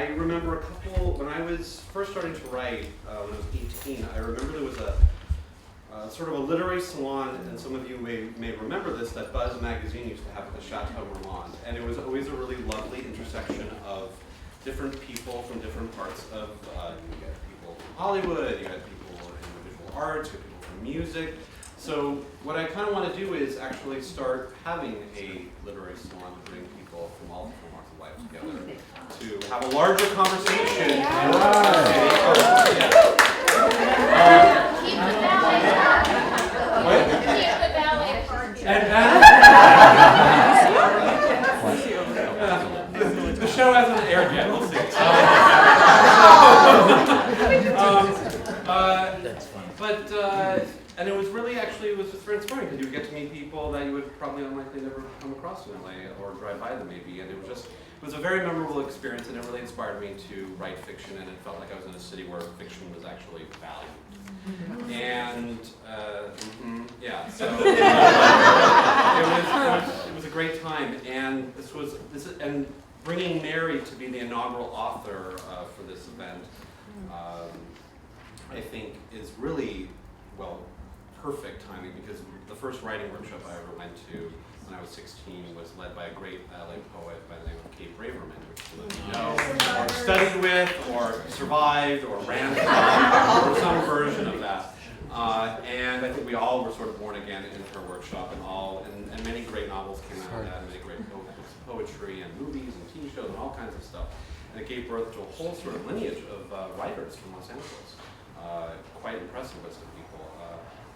I remember a couple, when I was first starting to write, when I was 18, I remember there was a sort of a literary salon, and some of you may remember this, that Buzz magazine used to have at the Chateau Marmont. And it was always a really lovely intersection of different people from different parts of, you get people from Hollywood, you had people in visual arts, you had people from music. So what I kind of want to do is actually start having a literary salon to bring people from all different walks of life together to have a larger conversation. Keep the ballet. Keep the ballet. The show hasn't aired yet. We'll see. And it was really it was just very inspiring because you would get to meet people that you would probably unlikely never come across in LA or drive by them maybe. And it was a very memorable experience, and it really inspired me to write fiction, and it felt like I was in a city where fiction was actually valued. And so it was a great time, and and bringing Mary to be the inaugural author for this event, I think is really, perfect timing, because the first writing workshop I ever went to when I was 16 was led by a great LA poet by the name of Kate Braverman, which some of you know, or studied with, or survived, or ran or some version of that. And I think we all were sort of born again in her workshop, and many great novels came out of that, and many great books of poetry and movies and TV shows and all kinds of stuff. And it gave birth to a whole sort of lineage of writers from Los Angeles. Quite impressive with some people.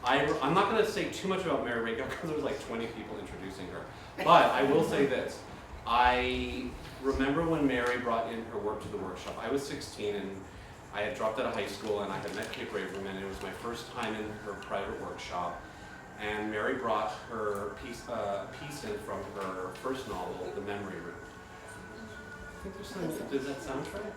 I'm not going to say too much about Mary Rakow because there was like 20 people introducing her. But I will say this. I remember when Mary brought in her work to the workshop. I was 16 and I had dropped out of high school, and I had met Kate Braverman, and it was my first time in her private workshop. And Mary brought her piece in from her first novel, The Memory Room. I think there's something. Does that sound right?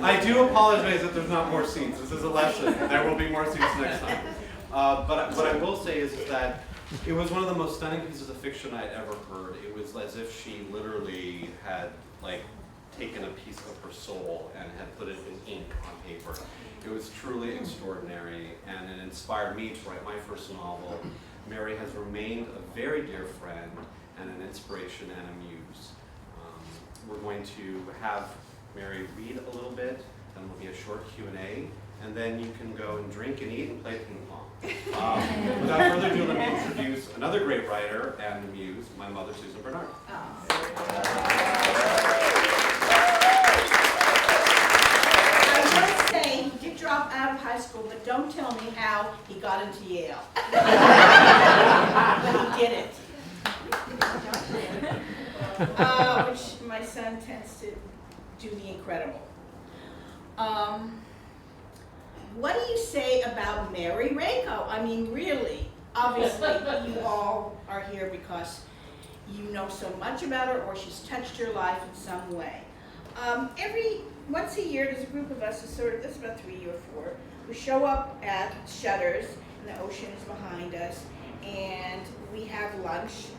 I do apologize if there's not more seats. This is a lesson. There will be more seats next time. But what I will say is that it was one of the most stunning pieces of fiction I'd ever heard. It was as if she literally had taken a piece of her soul and had put it in ink on paper. It was truly extraordinary, and it inspired me to write my first novel. Mary has remained a very dear friend and an inspiration and a muse. We're going to have Mary read a little bit, then there'll be a short Q&A, and then you can go and drink and eat and play ping pong. Without further ado, let me introduce another great writer and muse, my mother, Susan Bernard. He did drop out of high school, but don't tell me how he got into Yale. But he did it. Which my son tends to do the incredible. What do you say about Mary Rakow? I mean, really, obviously, you all are here because you know so much about her, or she's touched your life in some way. Once a year, there's a group of us, there's about 3 or 4, who show up at Shutters, and the ocean is behind us, and we have lunch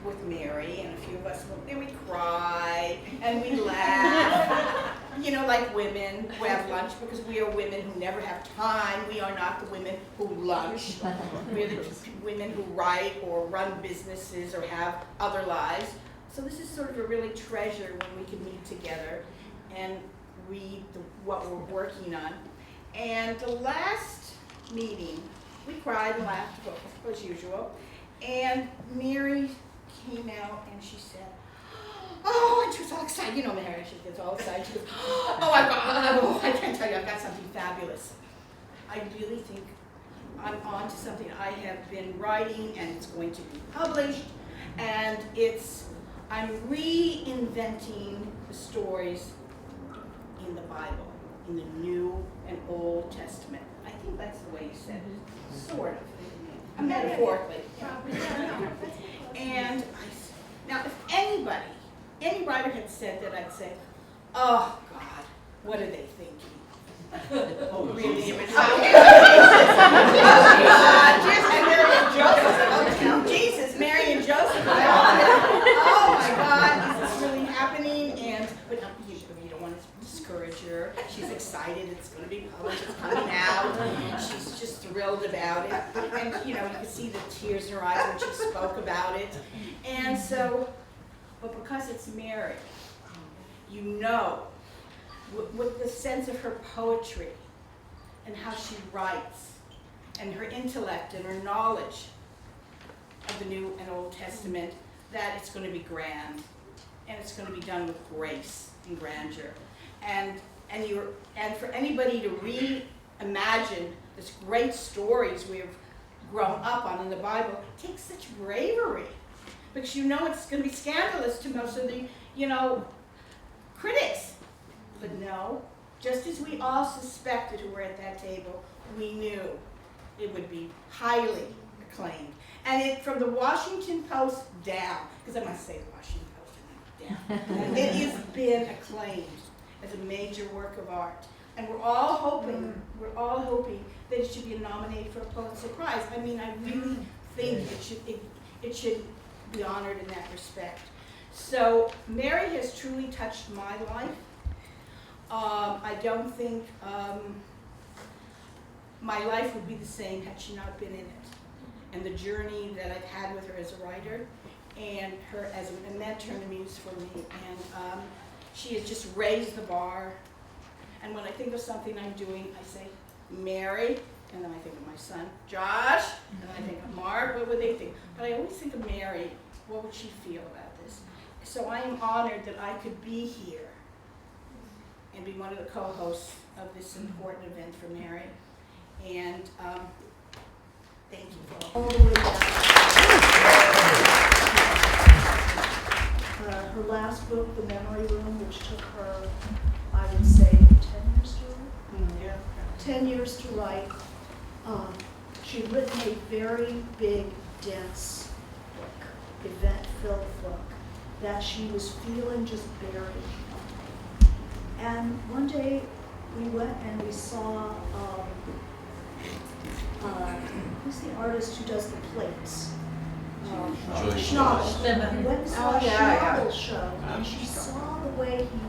with Mary, and a few of us, and we cry, and we laugh, like women who have lunch, because we are women who never have time. We are not the women who lunch. We're the women who write or run businesses or have other lives. So this is sort of a really treasure when we can meet together and read what we're working on. And the last meeting, we cried and laughed as usual, and Mary came out and she said, and she was all excited. Mary, she gets all excited. She goes, I can't tell you, I've got something fabulous. I really think I'm on to something I have been writing, and it's going to be published, and I'm reinventing the stories in the Bible, in the New and Old Testament. I think that's the way you said it, sort of, metaphorically. And now, if any writer had said that, I'd say, oh God, what are they thinking? really Jesus. image. Jesus, Mary and Joseph. Oh my God, is this really happening? But you don't want to discourage her. She's excited. It's going to be published. It's coming out. She's just thrilled about it. And you can see the tears in her eyes when she spoke about it. And so, but because it's Mary, with the sense of her poetry and how she writes and her intellect and her knowledge of the New and Old Testament, that it's going to be grand and it's going to be done with grace and grandeur. And for anybody to reimagine this great stories we've grown up on in the Bible takes such bravery, because it's going to be scandalous to most of the critics. But no, just as we all suspected who were at that table, we knew it would be highly acclaimed. And from the Washington Post down, because I must say the Washington Post down, it has been acclaimed as a major work of art. And we're all hoping that it should be nominated for a Pulitzer Prize. I mean, I really think it should be honored in that respect. So Mary has truly touched my life. I don't think my life would be the same had she not been in it. And the journey that I've had with her as a writer and her as a mentor and a muse for me. And she has just raised the bar. And when I think of something I'm doing, I say, Mary, and then I think of my son, Josh, and then I think of Mark, what would they think? But I always think of Mary, what would she feel about this? So I am honored that I could be here and be one of the co-hosts of this important event for Mary. And thank you for all the way down. Her last book, The Memory Room, which took her, I would say, 10 years to write. Yeah. 10 years to write. She'd written a very big, dense book, event-filled book, that she was feeling just buried. And one day we went and we saw, who's the artist who does the plates? Schnabel. We went and saw a Schnabel show, and she saw the way he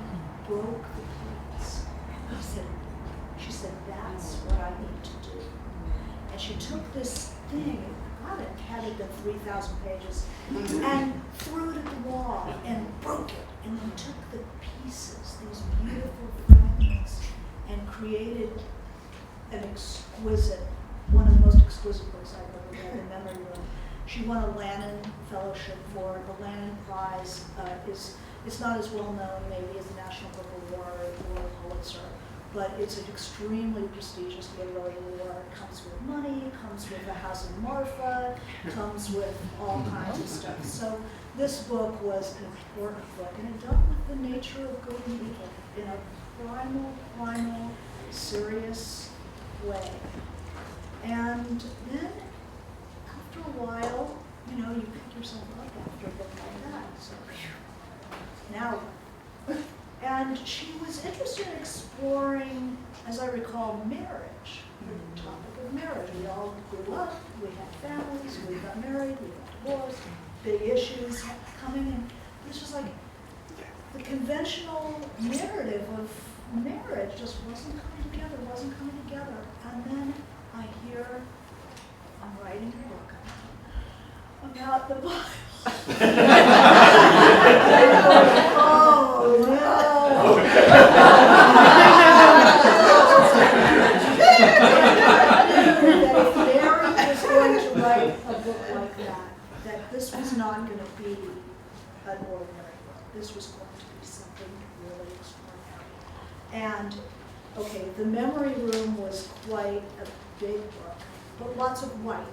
broke the plates. She said, that's what I need to do. And she took this thing, God, it had it been 3,000 pages, and threw it at the wall and broke it, and then took the pieces, these beautiful fragments, and created an exquisite, one of the most exquisite books I've ever read, The Memory Room. She won a Lannan Fellowship for it. The Lannan Prize is not as well known maybe as the National Book Award or Pulitzer, but it's an extremely prestigious literary award. It comes with money, comes with a house in Marfa, comes with all kinds of stuff. So this book was an important book, and it dealt with the nature of good and evil in a primal, serious way. And then after a while, you pick yourself up after a book like that. So now, and she was interested in exploring, as I recall, marriage, the topic of marriage. We all grew up, we had families, we got married, we got divorced, big issues coming in. This was like the conventional narrative of marriage just wasn't coming together. And then I hear I'm writing a book about the Bible. Oh no! That if Mary was going to write a book like that this was not going to be an ordinary book. This was going to be something really extraordinary. And okay, The Memory Room was quite a big book, but lots of white,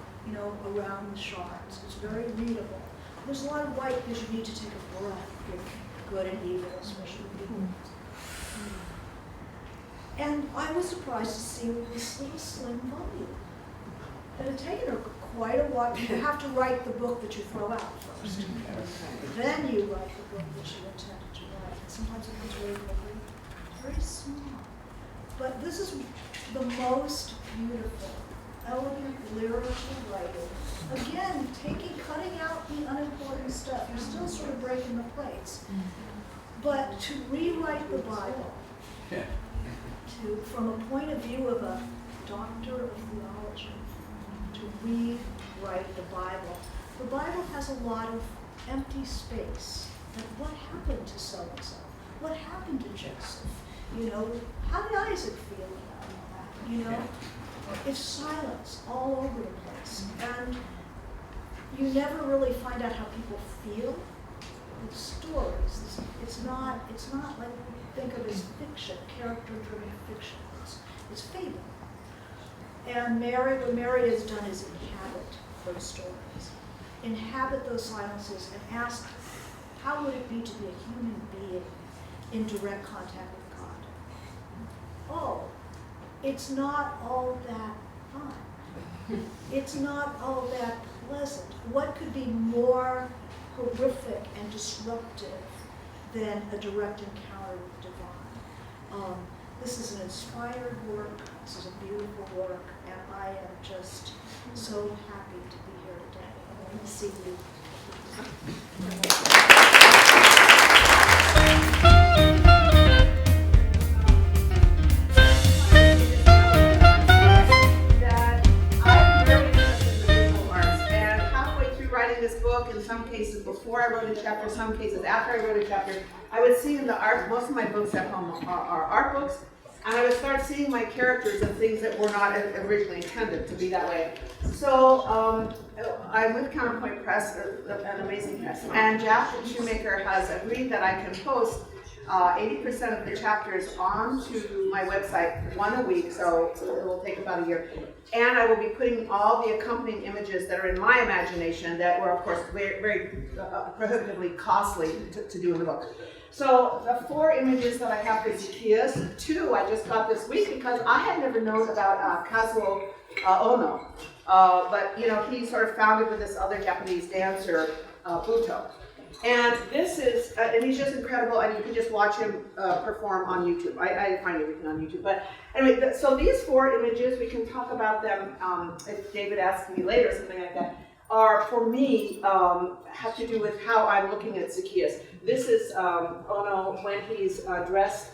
around the shards. It's very readable. There's a lot of white because you need to take a breath with good and evil, especially people. And I was surprised to see this little slim volume. It had taken her quite a while. You have to write the book that you throw out first. Then you write the book that you intended to write. And sometimes it comes very quickly, very small. But this is the most beautiful, elegant, lyrical writing. Again, cutting out the unimportant stuff. You're still sort of breaking the plates. But to rewrite the Bible, from a point of view of a doctor of theology, to rewrite the Bible. The Bible has a lot of empty space. Like, what happened to so-and-so? What happened to Joseph? You know, how did Isaac feel about that? You know, it's silence all over the place. And you never really find out how people feel. It's stories. It's not like we think of as fiction, character-driven fiction. It's fable. And what Mary has done is inhabit those stories. Inhabit those silences and ask, how would it be to be a human being in direct contact with God? Oh, it's not all that fun. It's not all that pleasant. What could be more horrific and disruptive than a direct encounter with the divine? This is an inspired work. This is a beautiful work, and I am just so happy to be here today. I want to see you. In some cases before I wrote a chapter, some cases after I wrote a chapter, I would see in the art, most of my books at home are art books, and I would start seeing my characters and things that were not originally intended to be that way. So I'm with Counterpoint Press, an amazing press, and Jack the Shoemaker has agreed that I can post 80% of the chapters onto my website, one a week, so it will take about a year. And I will be putting all the accompanying images that are in my imagination that were, of course, very, very prohibitively costly to do in the book. So the 4 images that I have for Zaccheus, 2 I just got this week because I had never known about Kazuo Ono. But, you know, he sort of founded with this other Japanese dancer, Buto. And this is, and he's just incredible, and you can just watch him perform on YouTube. I find everything on YouTube. But anyway, so these 4 images, we can talk about them if David asks me later or something like that, are for me, have to do with how I'm looking at Zaccheus. This is Ono when he's dressed.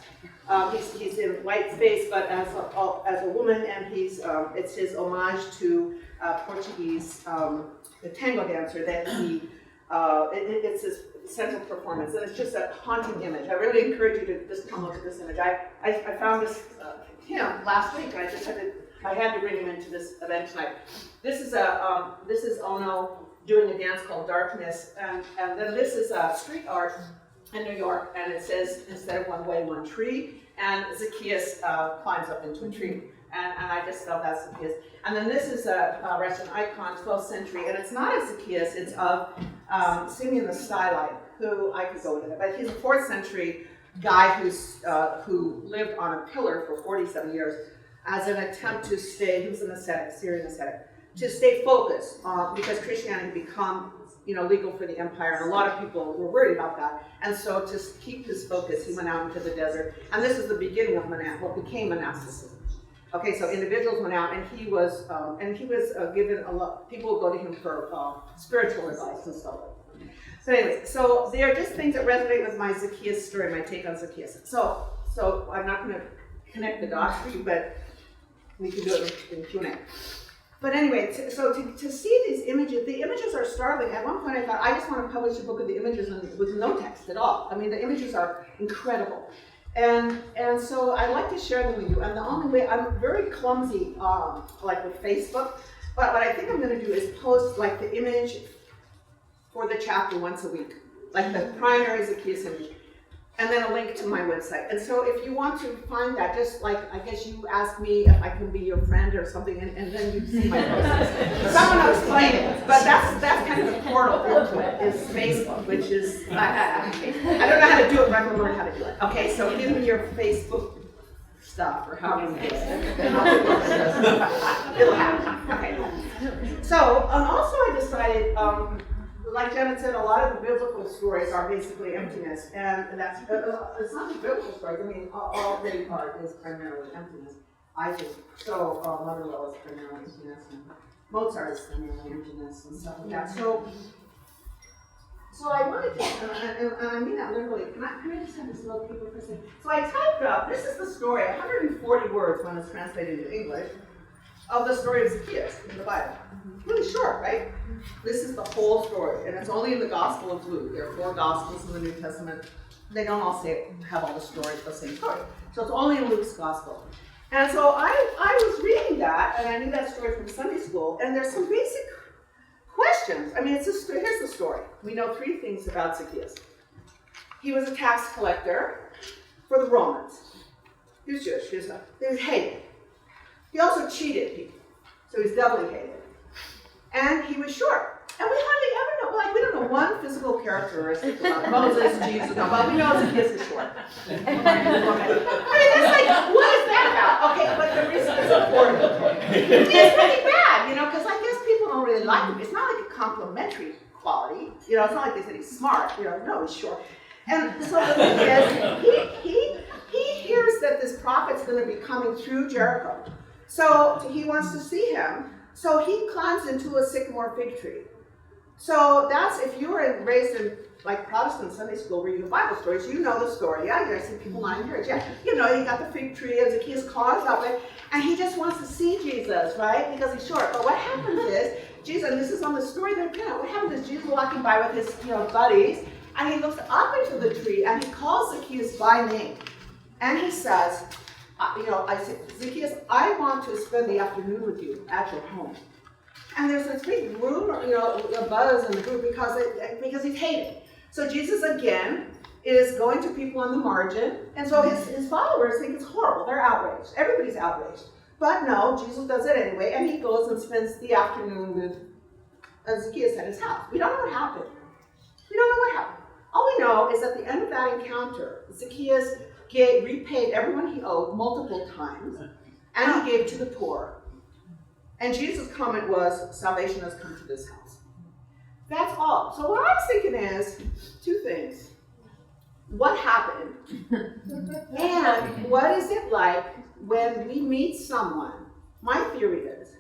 He's in white space, but as a woman, and it's his homage to Portuguese, the tango dancer that he. It's his central performance, and it's just a haunting image. I really encourage you to just come look at this image. I found this last week, and I had to bring him into this event tonight. This is Ono doing a dance called Darkness, and then this is street art in New York, and it says, instead of one way, one tree, and Zaccheus climbs up into a tree. And I just felt that's Zaccheus. And then this is a Russian icon, 12th century, and it's not of Zaccheus, it's of Simeon the Stylite, who I could go into that, but he's a 4th century guy who lived on a pillar for 47 years as an attempt to stay, he was an ascetic, Syrian ascetic, to stay focused because Christianity had become legal for the empire, and a lot of people were worried about that. And so to keep his focus, he went out into the desert, and this is the beginning of what became monasticism. Okay, so individuals went out, and he was given a lot. People would go to him for spiritual advice and stuff. So anyway, so they are just things that resonate with my Zaccheus story, my take on Zaccheus. So I'm not going to connect the dots for you, but we can do it in Q&A. But anyway, to see these images, the images are startling. At one point, I thought I just want to publish a book of the images with no text at all. I mean, the images are incredible. And so I like to share them with you. And the only way, I'm very clumsy, like with Facebook, but what I think I'm going to do is post like the image for the chapter once a week, like the primary Zaccheus image, and then a link to my website. And so if you want to find that, just like, I guess you ask me if I can be your friend or something, and then you see my posts. Someone will explain it, but that's kind of the portal into it, is Facebook, which is, I don't know how to do it, but I'm going to learn how to do it. Okay, so give me your Facebook stuff, or how you do it, and I'll do it. It'll happen. Okay. So, also I decided, like Janet said, a lot of the biblical stories are basically emptiness, and that's it's not just biblical stories. I mean, all great art is primarily emptiness. I think so. Motherwell is primarily emptiness, and Mozart is primarily emptiness, and stuff like that. So I wanted to, and I mean that literally. Can I just have this little paper for a second? So I typed up. This is the story, 140 words when it's translated into English, of the story of Zaccheus in the Bible. Really short, right? This is the whole story, and it's only in the Gospel of Luke. There are 4 Gospels in the New Testament. They don't all have all the stories, the same story. So it's only in Luke's Gospel. And so I was reading that, and I knew that story from Sunday school, and there's some basic questions. I mean, here's the story. We know 3 things about Zaccheus. He was a tax collector for the Romans. He was Jewish. He was hated. He also cheated people, so he's doubly hated. And he was short. And we hardly ever know, like, we don't know one physical characteristic about Moses, Jesus, but we know Zaccheus is short. I mean, that's like, what is that about? Okay, but the reason it's important, it's really bad, because I guess people don't really like him. It's not like a complimentary quality, it's not like they said he's smart, no, he's short. And so the thing is, he hears that this prophet's going to be coming through Jericho. So he wants to see him. So he climbs into a sycamore fig tree. So that's, if you were raised in like Protestant Sunday school reading the Bible stories, you know the story. Yeah, I see people not encouraged. Yeah, you got the fig tree and Zaccheus climbs up it, and he just wants to see Jesus, right? Because he's short. But what happens is, Jesus, and this is on the story that what happens is Jesus walking by with his buddies, and he looks up into the tree and he calls Zaccheus by name. And he says, I said, Zaccheus, I want to spend the afternoon with you at your home. And there's this big rumor, a buzz in the group because he's hated. So Jesus, again, is going to people on the margin. And so his followers think it's horrible. They're outraged. Everybody's outraged. But no, Jesus does it anyway. And he goes and spends the afternoon with Zaccheus at his house. We don't know what happened. All we know is at the end of that encounter, Zaccheus repaid everyone he owed multiple times, and he gave to the poor. And Jesus' comment was, salvation has come to this house. That's all. So what I was thinking is 2 things. What happened? And what is it like when we meet someone? My theory is,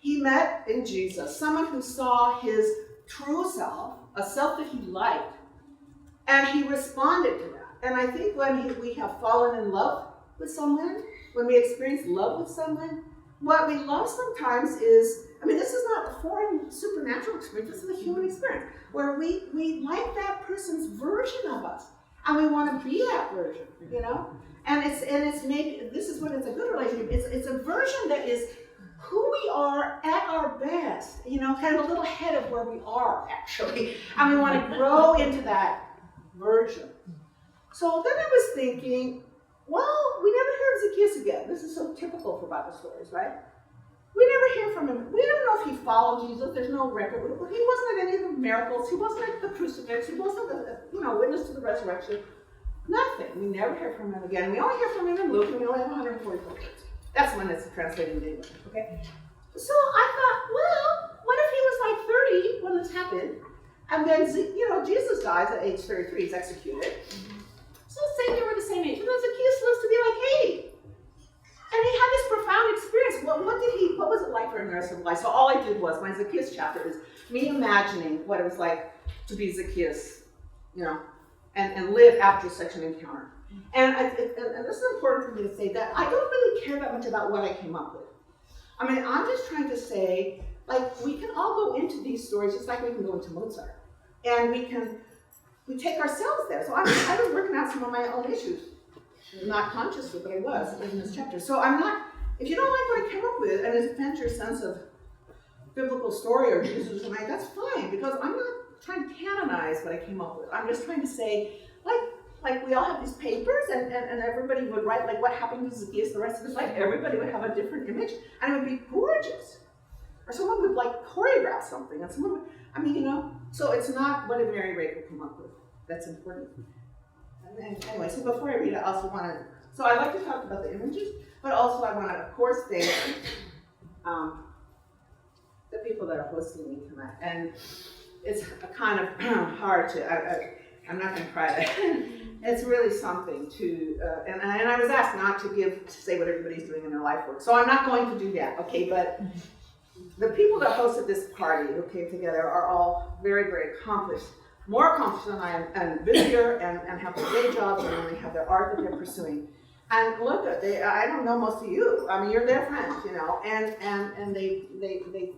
he met in Jesus someone who saw his true self, a self that he liked, and he responded to that. And I think when we have fallen in love with someone, when we experience love with someone, what we love sometimes is, this is not a foreign supernatural experience, this is a human experience, where we like that person's version of us, and we want to be that version, And it's maybe, this is when it's a good relationship, it's a version that is who we are at our best, kind of a little ahead of where we are, actually, and we want to grow into that version. So then I was thinking, well, we never hear of Zaccheus again. This is so typical for Bible stories, right? We never hear from him. We don't know if he followed Jesus. There's no record. He wasn't at any of the miracles. He wasn't at the crucifix. He wasn't the witness to the resurrection. Nothing. We never hear from him again. We only hear from him in Luke, and we only have 144 words. That's when it's translated into English, okay? So I thought, well, what if he was like 30 when this happened, and then, Jesus dies at age 33. He's executed. So let's say they were the same age. And then Zaccheus lives to be like 80. And he had this profound experience. What was it like for him the rest of his life? So all I did was, my Zaccheus chapter is me imagining what it was like to be Zaccheus, and live after such an encounter. And this is important for me to say that I don't really care that much about what I came up with. I'm just trying to say, we can all go into these stories just like we can go into Mozart. And we take ourselves there. So I was working out some of my own issues. Not consciously, but I was in this chapter. So if you don't like what I came up with, and it offends your sense of biblical story or Jesus tonight, that's fine, because I'm not trying to canonize what I came up with. I'm just trying to say, we all have these papers, and everybody would write, what happened to Zaccheus the rest of his life. Everybody would have a different image, and it would be gorgeous. Or someone would, choreograph something, and someone would, so it's not what did Mary Rakow come up with. That's important. And anyway, so before I read it, I also want to, so I like to talk about the images, but also I want to, of course, thank the people that are hosting me tonight. And it's kind of hard to, I'm not gonna cry, but it's really something to, and I was asked not to say what everybody's doing in their life work, so I'm not going to do that, okay, but the people that hosted this party who came together are all very, very accomplished, more accomplished than I am, and busier, and have their day jobs, and they have their art that they're pursuing. And look, I don't know most of you. I mean, you're their friends, you know, and they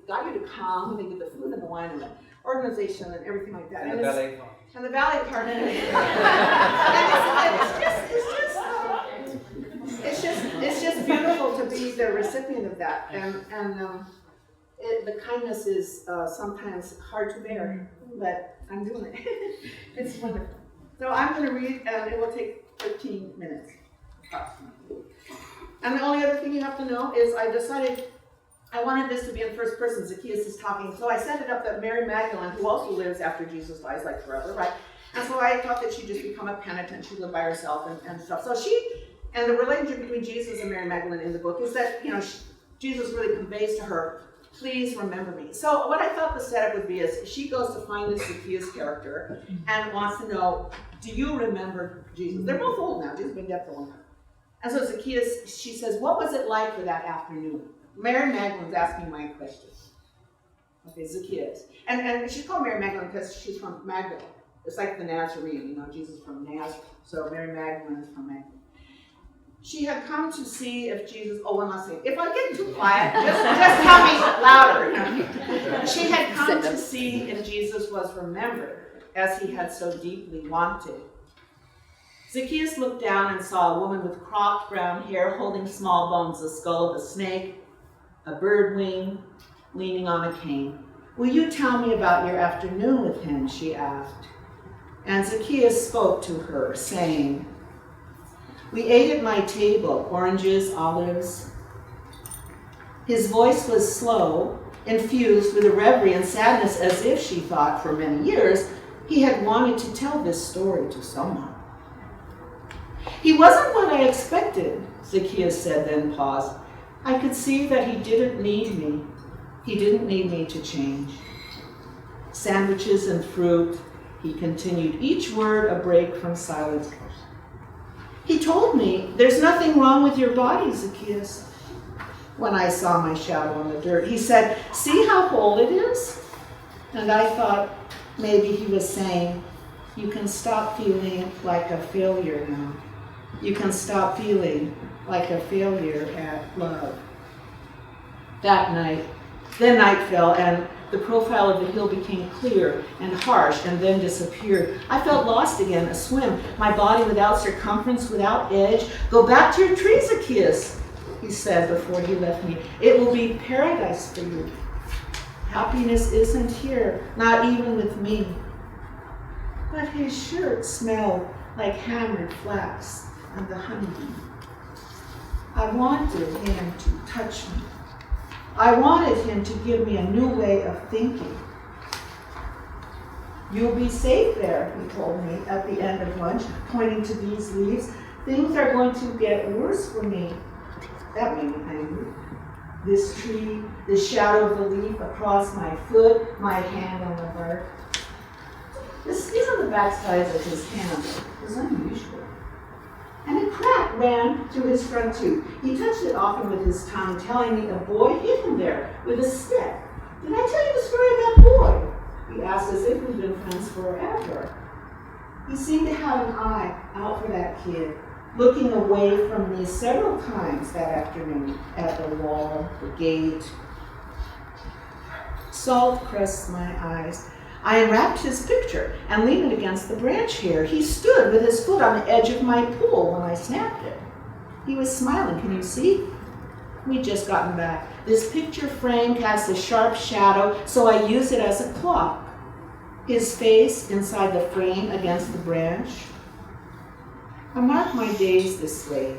got you to come, and they did the food and the wine and the organization and everything like that. And the ballet part. And the ballet part. And it's just beautiful to be the recipient of that. And the kindness is sometimes hard to bear, but I'm doing it. It's wonderful. So I'm going to read, and it will take 15 minutes. And the only other thing you have to know is I decided I wanted this to be in first person. Zaccheus is talking. So I set it up that Mary Magdalene, who also lives after Jesus dies, like forever, right? And so I thought that she'd just become a penitent. She lived by herself and stuff. So and the relationship between Jesus and Mary Magdalene in the book is that, you know, Jesus really conveys to her, please remember me. So what I thought the setup would be is she goes to find this Zaccheus character and wants to know, do you remember Jesus? They're both old now. Jesus has been dead for a long time. And so Zaccheus, she says, what was it like for that afternoon? Mary Magdalene's asking my question. Okay, Zaccheus. And she's called Mary Magdalene because she's from Magdala. It's like the Nazarene, you know, Jesus from Nazareth. So Mary Magdalene is from Magdala. She had come to see if Jesus, one last thing. If I get too quiet, just tell me louder. You know? She had come to see if Jesus was remembered as he had so deeply wanted. Zaccheus looked down and saw a woman with cropped brown hair holding small bones, the skull of a snake, a bird wing, leaning on a cane. Will you tell me about your afternoon with him, she asked. And Zaccheus spoke to her, saying, we ate at my table, oranges, olives. His voice was slow, infused with a reverie and sadness, as if, she thought, for many years, he had wanted to tell this story to someone. He wasn't what I expected, Zaccheus said, then paused. I could see that he didn't need me. He didn't need me to change. Sandwiches and fruit, he continued, each word a break from silence. He told me, there's nothing wrong with your body, Zaccheus. When I saw my shadow on the dirt, he said, see how whole it is? And I thought maybe he was saying, you can stop feeling like a failure now. You can stop feeling like a failure at love. That night, then night fell, and the profile of the hill became clear and harsh and then disappeared. I felt lost again, a swim, my body without circumference, without edge. Go back to your tree, Zaccheus, he said before he left me. It will be paradise for you. Happiness isn't here, not even with me. But his shirt smelled like hammered flax and the honeybee. I wanted him to touch me. I wanted him to give me a new way of thinking. You'll be safe there, he told me at the end of lunch, pointing to these leaves. Things are going to get worse for me. That made me angry. This tree, the shadow of the leaf across my foot, my hand on the bark. The skin on the backsides of his hand was unusual. And a crack ran through his front tooth. He touched it often with his tongue, telling me a boy hit him there with a stick. Did I tell you the story of that boy? He asked as if we'd been friends forever. He seemed to have an eye out for that kid, looking away from me several times that afternoon at the wall, the gate. Salt crusted my eyes. I unwrapped his picture and leaned it against the branch here. He stood with his foot on the edge of my pool when I snapped it. He was smiling. Can you see? We'd just gotten back. This picture frame casts a sharp shadow, so I used it as a clock. His face inside the frame against the branch. I mark my days this way,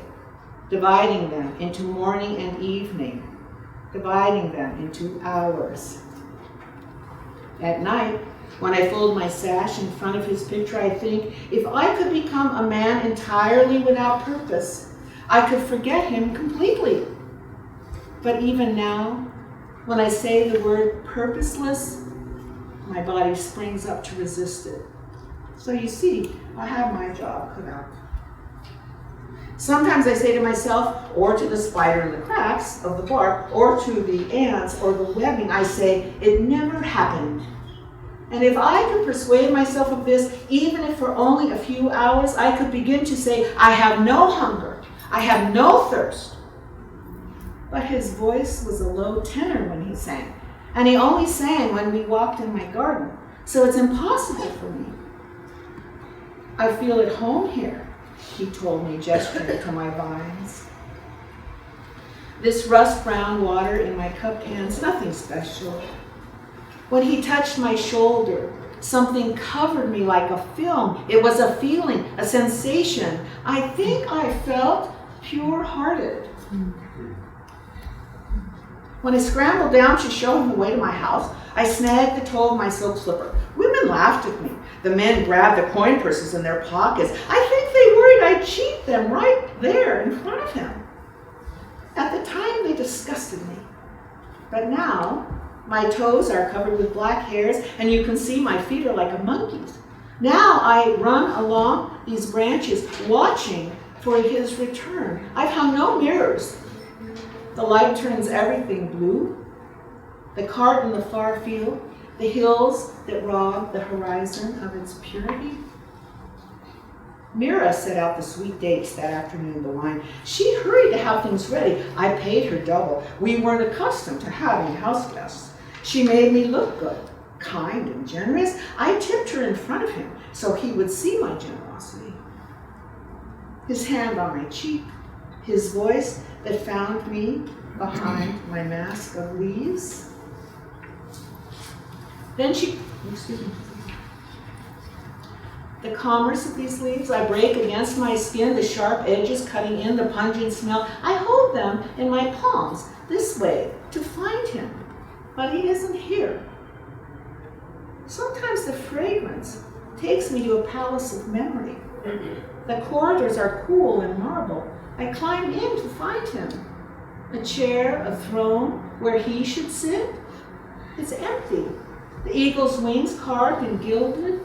dividing them into morning and evening, dividing them into hours. At night, when I fold my sash in front of his picture, I think, if I could become a man entirely without purpose, I could forget him completely. But even now, when I say the word purposeless, my body springs up to resist it. So you see, I have my job cut out. Sometimes I say to myself, or to the spider in the cracks of the bark, or to the ants or the webbing, I say, it never happened. And if I could persuade myself of this, even if for only a few hours, I could begin to say, I have no hunger, I have no thirst. But his voice was a low tenor when he sang, and he only sang when we walked in my garden, so it's impossible for me. I feel at home here, he told me, gesturing to my vines. This rust-brown water in my cup can's nothing special. When he touched my shoulder, something covered me like a film. It was a feeling, a sensation. I think I felt pure-hearted. When I scrambled down to show him the way to my house, I snagged the toe of my silk slipper. Women laughed at me. The men grabbed the coin purses in their pockets. I think they worried I'd cheat them right there in front of him. At the time, they disgusted me. But now, my toes are covered with black hairs, and you can see my feet are like a monkey's. Now I run along these branches, watching for his return. I've hung no mirrors. The light turns everything blue. The cart in the far field, the hills that rob the horizon of its purity. Mira set out the sweet dates that afternoon, the wine. She hurried to have things ready. I paid her double. We weren't accustomed to having house guests. She made me look good, kind and generous. I tipped her in front of him so he would see my generosity. His hand on my cheek, his voice that found me behind my mask of leaves. Then the commerce of these leaves, I break against my skin, the sharp edges cutting in, the pungent smell. I hold them in my palms this way to find him, but he isn't here. Sometimes the fragrance takes me to a palace of memory. The corridors are cool and marble. I climb in to find him. A chair, a throne where he should sit. It's empty. The eagle's wings carved and gilded.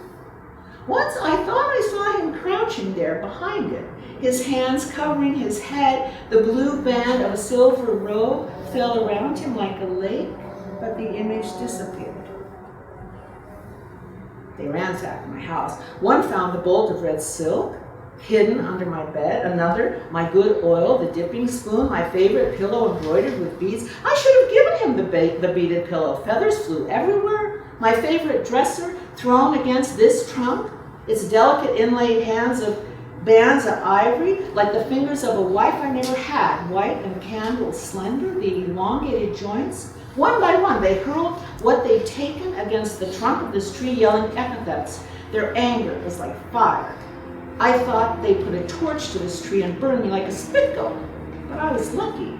Once I thought I saw him crouching there behind it, his hands covering his head. The blue band of a silver robe fell around him like a lake, but the image disappeared. They ransacked my house. One found the bolt of red silk hidden under my bed. Another, my good oil, the dipping spoon, my favorite pillow embroidered with beads. I should have given him the beaded pillow. Feathers flew everywhere. My favorite dresser thrown against this trunk, its delicate inlaid bands of ivory, like the fingers of a wife I never had, white and candle slender, the elongated joints. One by one, they hurled what they'd taken against the trunk of this tree, yelling epithets. Their anger was like fire. I thought they put a torch to this tree and burned me like a spit goat, but I was lucky.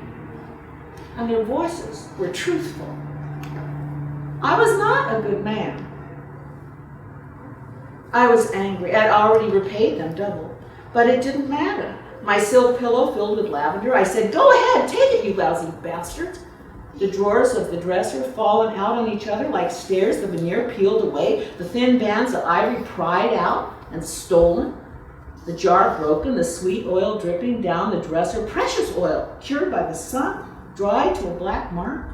And their voices were truthful. I was not a good man. I was angry. I'd already repaid them double, but it didn't matter. My silk pillow filled with lavender. I said, go ahead, take it, you lousy bastards. The drawers of the dresser fallen out on each other like stairs, the veneer peeled away, the thin bands of ivory pried out and stolen, the jar broken, the sweet oil dripping down the dresser, precious oil, cured by the sun, dried to a black mark.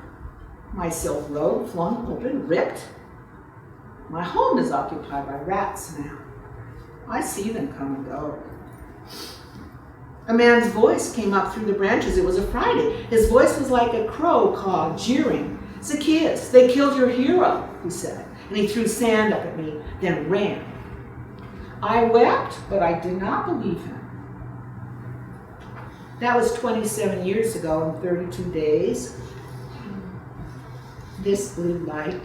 My silk robe flung open, ripped. My home is occupied by rats now. I see them come and go. A man's voice came up through the branches. It was a Friday. His voice was like a crow caw, jeering. Zaccheus, they killed your hero, he said. And he threw sand up at me, then ran. I wept, but I did not believe him. That was 27 years ago and 32 days. This blue light.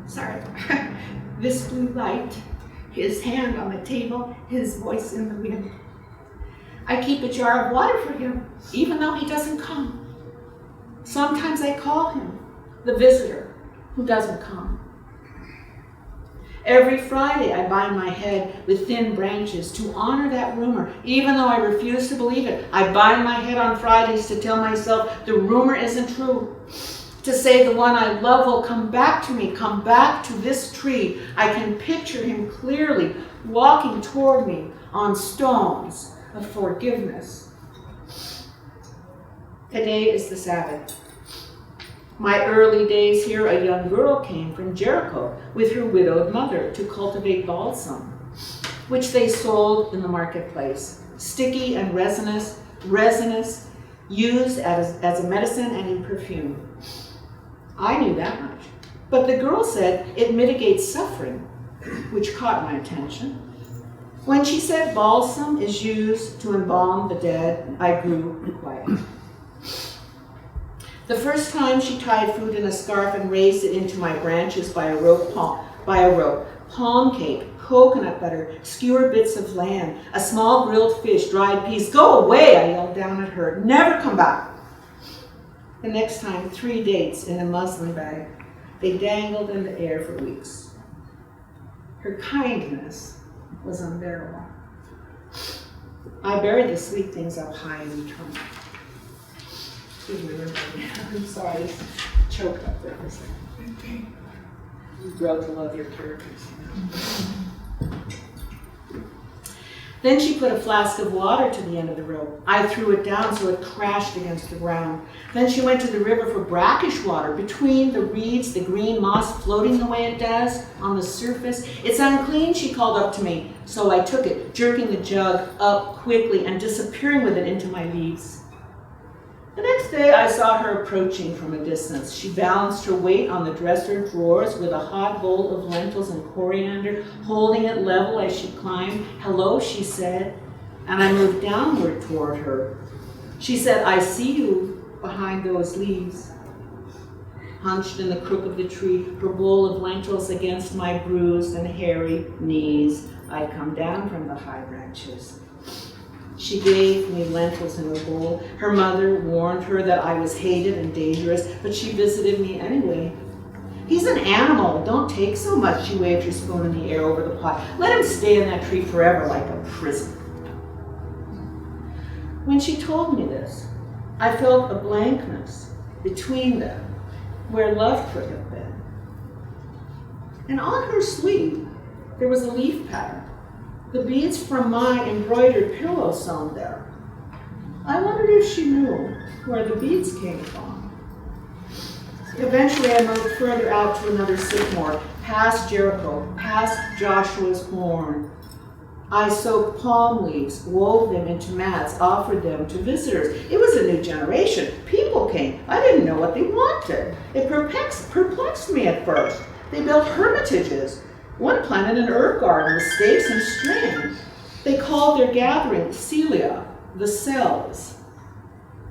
Sorry. This blue light, his hand on the table, his voice in the wind. I keep a jar of water for him, even though he doesn't come. Sometimes I call him the visitor who doesn't come. Every Friday I bind my head with thin branches to honor that rumor. Even though I refuse to believe it, I bind my head on Fridays to tell myself the rumor isn't true. To say the one I love will come back to me, come back to this tree. I can picture him clearly walking toward me on stones of forgiveness. Today is the Sabbath. My early days here, a young girl came from Jericho with her widowed mother to cultivate balsam, which they sold in the marketplace. Sticky and resinous, used as a medicine and in perfume. I knew that much. But the girl said it mitigates suffering, which caught my attention. When she said balsam is used to embalm the dead, I grew quiet. The first time she tied food in a scarf and raised it into my branches by a rope, palm cake, coconut butter, skewered bits of lamb, a small grilled fish, dried peas. Go away, I yelled down at her. Never come back. The next time, 3 dates in a muslin bag. They dangled in the air for weeks. Her kindness was unbearable. I buried the sweet things up high in return. I'm sorry, I choked up there for a second. You grow to love your characters. Then she put a flask of water to the end of the rope. I threw it down so it crashed against the ground. Then she went to the river for brackish water. Between the reeds, the green moss floating the way it does on the surface. It's unclean, she called up to me. So I took it, jerking the jug up quickly and disappearing with it into my leaves. The next day I saw her approaching from a distance. She balanced her weight on the dresser drawers with a hot bowl of lentils and coriander, holding it level as she climbed. Hello, she said, and I moved downward toward her. She said, I see you behind those leaves. Hunched in the crook of the tree, her bowl of lentils against my bruised and hairy knees, I come down from the high branches. She gave me lentils in a bowl. Her mother warned her that I was hated and dangerous, but she visited me anyway. He's an animal. Don't take so much. She waved her spoon in the air over the pot. Let him stay in that tree forever like a prison. When she told me this, I felt a blankness between them where love could have been. And on her sleeve, there was a leaf pattern. The beads from my embroidered pillow sewn there. I wondered if she knew where the beads came from. Eventually I moved further out to another sycamore, past Jericho, past Joshua's horn. I soaked palm leaves, wove them into mats, offered them to visitors. It was a new generation. People came. I didn't know what they wanted. It perplexed me at first. They built hermitages. One planted an herb garden with stakes and string. They called their gathering Celia, the cells.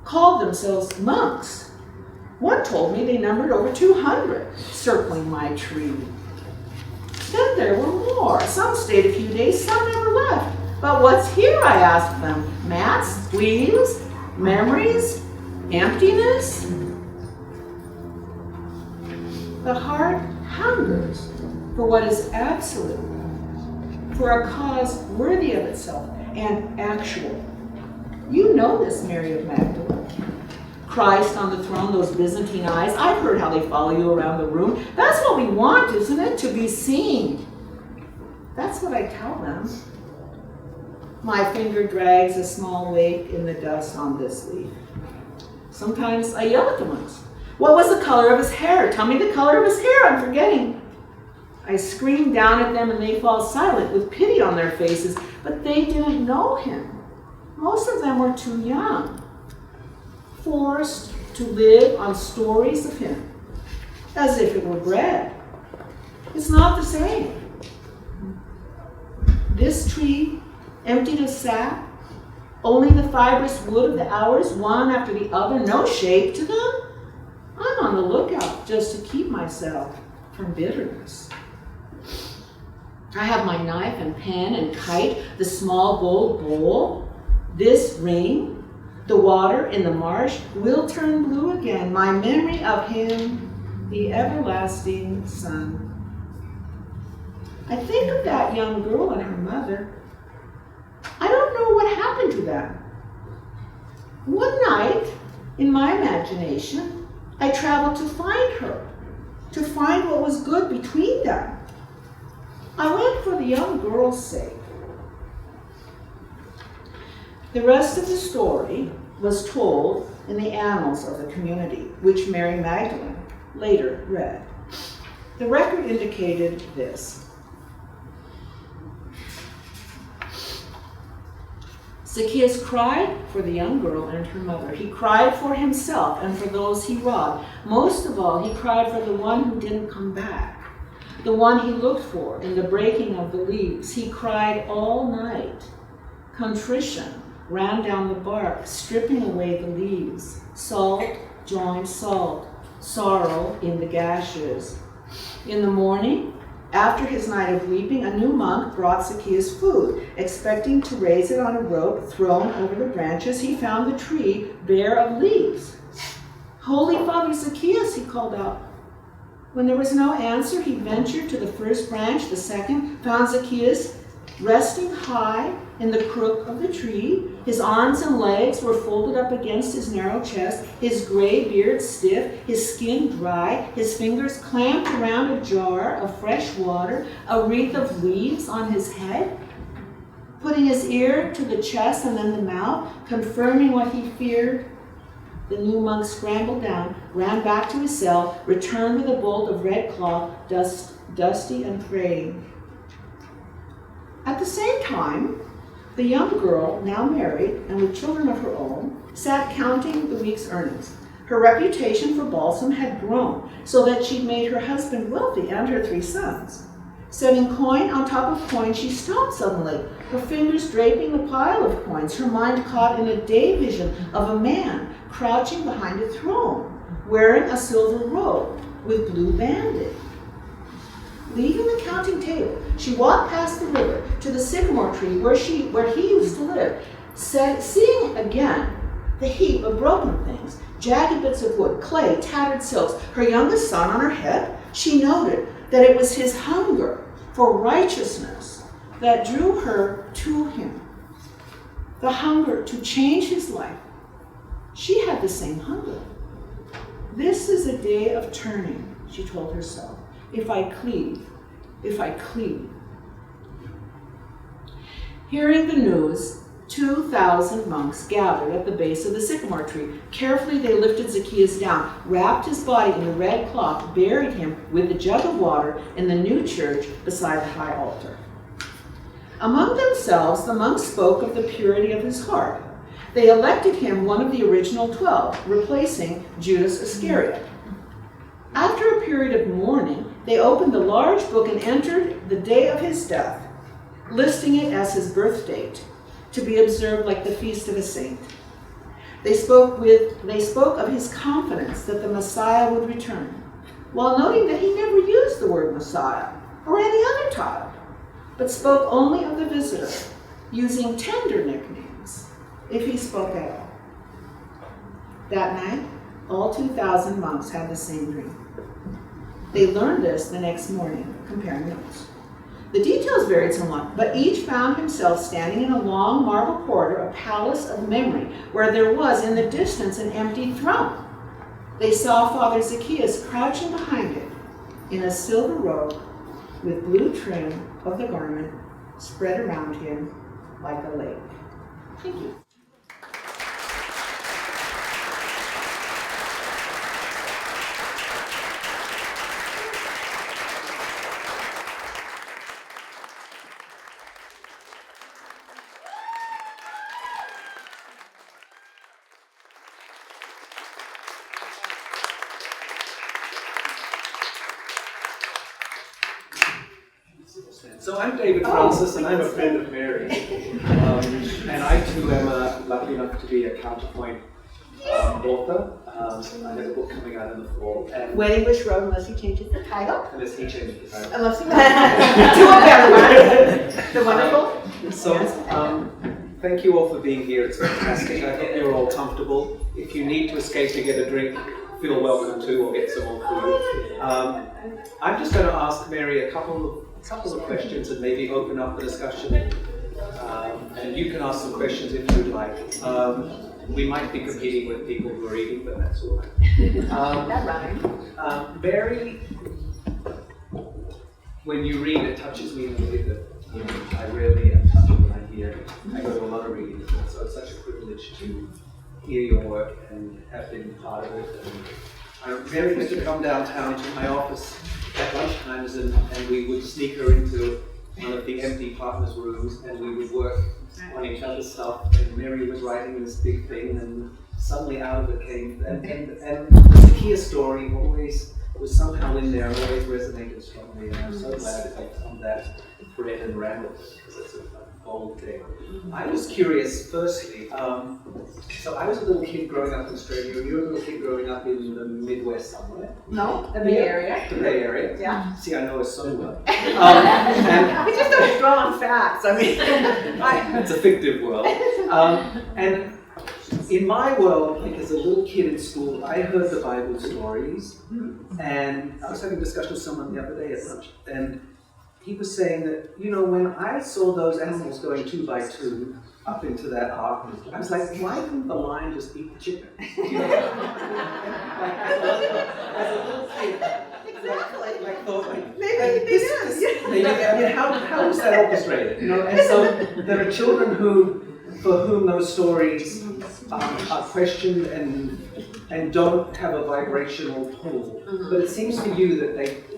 Called themselves monks. One told me they numbered over 200 circling my tree. Then there were more. Some stayed a few days, some never left. But what's here, I asked them. Mats, leaves, memories, emptiness? The heart hungers for what is absolute, for a cause worthy of itself and actual. You know this, Mary of Magdalene. Christ on the throne, those Byzantine eyes. I've heard how they follow you around the room. That's what we want, isn't it? To be seen. That's what I tell them. My finger drags a small wake in the dust on this leaf. Sometimes I yell at the monks. What was the color of his hair? Tell me the color of his hair. I'm forgetting. I scream down at them and they fall silent with pity on their faces, but they didn't know him. Most of them were too young, forced to live on stories of him, as if it were bread. It's not the same. This tree, emptied of sap, only the fibrous wood of the hours, one after the other, no shape to them. I'm on the lookout just to keep myself from bitterness. I have my knife and pen and kite, the small gold bowl, this ring, the water in the marsh will turn blue again, my memory of him, the everlasting Son. I think of that young girl and her mother. I don't know what happened to them. One night, in my imagination, I traveled to find her, to find what was good between them. I went for the young girl's sake. The rest of the story was told in the annals of the community, which Mary Magdalene later read. The record indicated this. Zaccheus cried for the young girl and her mother. He cried for himself and for those he robbed. Most of all, he cried for the one who didn't come back, the one he looked for in the breaking of the leaves. He cried all night. Contrition ran down the bark, stripping away the leaves. Salt joined salt, sorrow in the gashes. In the morning, after his night of weeping, a new monk brought Zaccheus food. Expecting to raise it on a rope thrown over the branches, he found the tree bare of leaves. "Holy Father Zaccheus," he called out. When there was no answer, he ventured to the first branch, the second, found Zaccheus resting high in the crook of the tree. His arms and legs were folded up against his narrow chest, his gray beard stiff, his skin dry, his fingers clamped around a jar of fresh water, a wreath of leaves on his head. Putting his ear to the chest and then the mouth, confirming what he feared, the new monk scrambled down, ran back to his cell, returned with a bolt of red cloth, dusty and fraying. At the same time, the young girl, now married and with children of her own, sat counting the week's earnings. Her reputation for balsam had grown, so that she'd made her husband wealthy and her 3 sons. Setting coin on top of coin, she stopped suddenly, her fingers draping the pile of coins, her mind caught in a day vision of a man crouching behind a throne, wearing a silver robe with blue banding. Leaving the counting table, she walked past the river to the sycamore tree where he used to live, seeing again the heap of broken things, jagged bits of wood, clay, tattered silks, her youngest son on her head. She noted that it was his hunger for righteousness that drew her to him, the hunger to change his life. She had the same hunger. This is a day of turning, she told herself. If I cleave. Hearing the news, 2,000 monks gathered at the base of the sycamore tree. Carefully they lifted Zaccheus down, wrapped his body in the red cloth, buried him with a jug of water in the new church beside the high altar. Among themselves, the monks spoke of the purity of his heart. They elected him one of the original 12, replacing Judas Iscariot. After a period of mourning, they opened the large book and entered the day of his death, listing it as his birth date, to be observed like the feast of a saint. They spoke of his confidence that the Messiah would return, while noting that he never used the word Messiah or any other title, but spoke only of the visitor, using tender nicknames, if he spoke at all. That night, all 2,000 monks had the same dream. They learned this the next morning, comparing notes. The details varied somewhat, but each found himself standing in a long marble corridor, a palace of memory, where there was in the distance an empty throne. They saw Father Zaccheus crouching behind it in a silver robe with blue trim of the garment spread around him like a lake. Thank you. So I'm David Francis, and I'm a friend of Mary. And I too am lucky enough to be a counterpoint author. I have a book coming out in the fall. And Wedding Wish Road, unless he changes the title. unless he changes the title. Unless he two of them, right? The wonderful. So thank you all for being here. It's fantastic. I hope you're all comfortable. If you need to escape to get a drink, feel welcome to, or get some more food. I'm just going to ask Mary a couple of couple of questions and maybe open up the discussion. And you can ask some questions if you'd like. We might be competing with people who are eating, but that's all right. That rhymed. Barry, when you read, it touches me in a way that I rarely am touched when I hear it. I go to a lot of readings, so it's such a privilege to hear your work and have been part of it. And Mary used to come downtown to my office at lunchtimes, and we would sneak her into one of the empty partners' rooms, and we would work on each other's stuff. And Mary was writing this big thing, and suddenly out of it came. And the Zaccheus story always was somehow in there, always resonated strongly. And I'm so glad it's on that thread and ran with it, because it's a bold thing. I was curious, firstly, so I was a little kid growing up in Australia, and you were a little kid growing up in the Midwest somewhere. No, the Bay Area. The Bay Area? Yeah. See, I know it so well. We just don't draw on facts. I mean, It's a fictive world. And in my world, like as a little kid in school, I heard the Bible stories, and I was having a discussion with someone the other day at lunch, and he was saying that, you know, when I saw those animals going 2 by 2 up into that ark, I was like, why didn't the lion just eat the chicken? You know? Like, as a little kid. exactly. Like, thought, like, Maybe they did. maybe, I mean, how is that orchestrated? You know, and so there are children for whom those stories are questioned and don't have a vibrational pull. But it seems to you that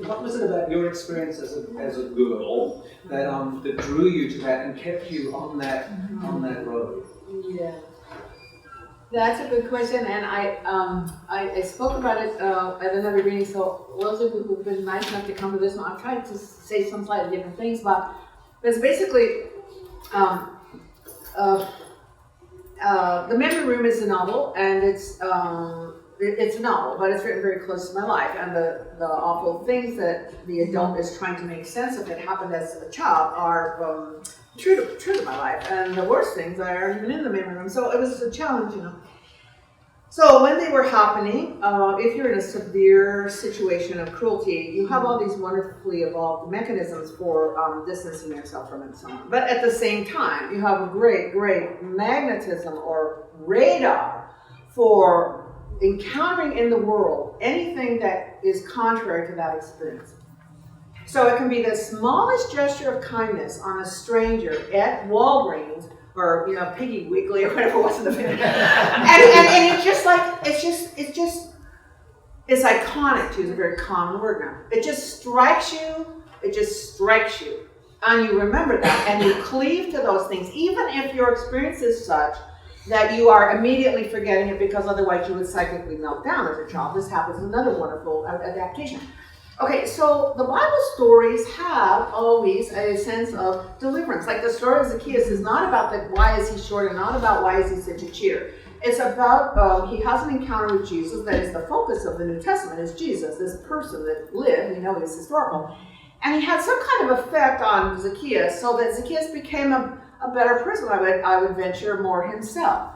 what was it about your experience as a girl that drew you to that and kept you on that road? Yeah, that's a good question, and I spoke about it at another reading. So those of you who've been nice enough to come to this one, I've tried to say some slightly different things, but it's basically The Memory Room is a novel, and it's a novel, but it's written very close to my life, and the awful things that the adult is trying to make sense of it happened as a child are true to my life, and the worst things aren't even in the memory room. So it was a challenge, you know. So when they were happening, if you're in a severe situation of cruelty, you have all these wonderfully evolved mechanisms for distancing yourself from it and so on. But at the same time, you have a great magnetism or radar for encountering in the world anything that is contrary to that experience. So it can be the smallest gesture of kindness on a stranger at Walgreens, or Piggy Weekly or whatever it was in the film. and it's just like it's iconic to use a very common word now. It just strikes you, and you remember that, and you cleave to those things, even if your experience is such that you are immediately forgetting it, because otherwise you would psychically melt down as a child. This happens in another wonderful adaptation. Okay, so the Bible stories have always a sense of deliverance. Like the story of Zaccheus is not about why is he short, and not about why is he such a cheater. It's about he has an encounter with Jesus. That is the focus of the New Testament, is Jesus, this person that lived. We know he's historical. And he had some kind of effect on Zaccheus, so that Zaccheus became a better person. I would venture more himself,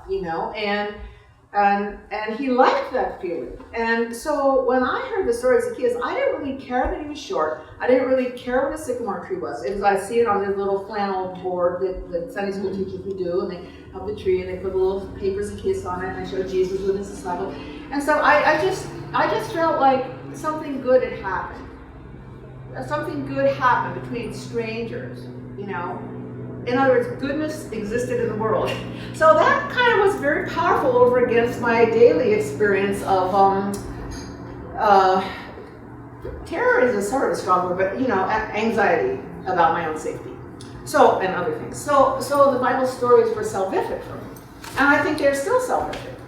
and he liked that feeling. And so when I heard the story of Zaccheus, I didn't really care that he was short. I didn't really care what a sycamore tree was. I see it on this little flannel board that Sunday school teachers would do, and they have the tree and they put little paper Zaccheus on it, and I show Jesus with his disciple. And so I just felt like something good had happened. Something good happened between strangers, In other words, goodness existed in the world. So that kind of was very powerful over against my daily experience of terror is a sort of a strong word, but anxiety about my own safety. So, and other things. So the Bible stories were salvific for me. And I think they're still salvific.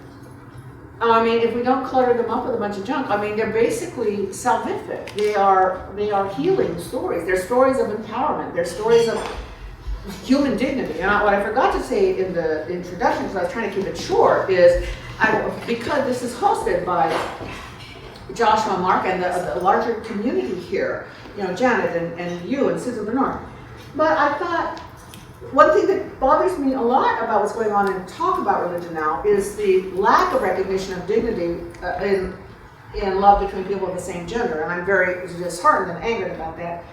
I mean, if we don't clutter them up with a bunch of junk, they're basically salvific. They are healing stories. They're stories of empowerment. They're stories of human dignity. And what I forgot to say in the introduction, because I was trying to keep it short, is because this is hosted by Joshua and Mark and the larger community here, Janet and you and Susan Bernard. But I thought one thing that bothers me a lot about what's going on in talk about religion now is the lack of recognition of dignity in love between people of the same gender. And I'm very disheartened and angered about that.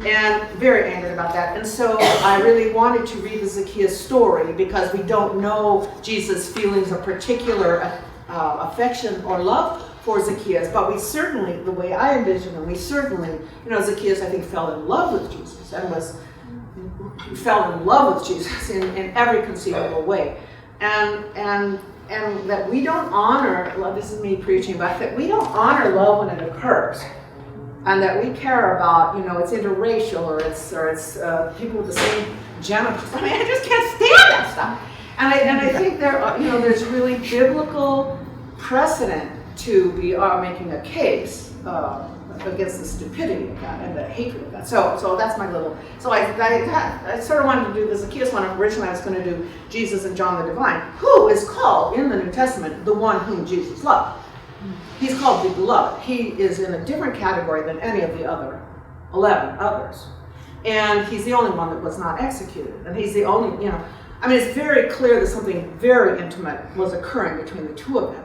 and very angered about that. And so I really wanted to read the Zaccheus story because we don't know Jesus' feelings of particular affection or love for Zaccheus, but we certainly, the way I envision him, we certainly, Zaccheus I think fell in love with Jesus and fell in love with Jesus in every conceivable way. And that we don't honor, well, this is me preaching, but that we don't honor love when it occurs. And that we care about, it's interracial or it's people with the same genitals. I mean, I just can't stand that stuff. And I think there's really biblical precedent to be making a case against the stupidity of that and the hatred of that. So that's my little. So I sort of wanted to do the Zaccheus one. Originally, I was going to do Jesus and John the Divine, who is called in the New Testament the one whom Jesus loved. He's called the beloved. He is in a different category than any of the other 11 others. And he's the only one that was not executed. And he's the only, I mean, it's very clear that something very intimate was occurring between the two of them.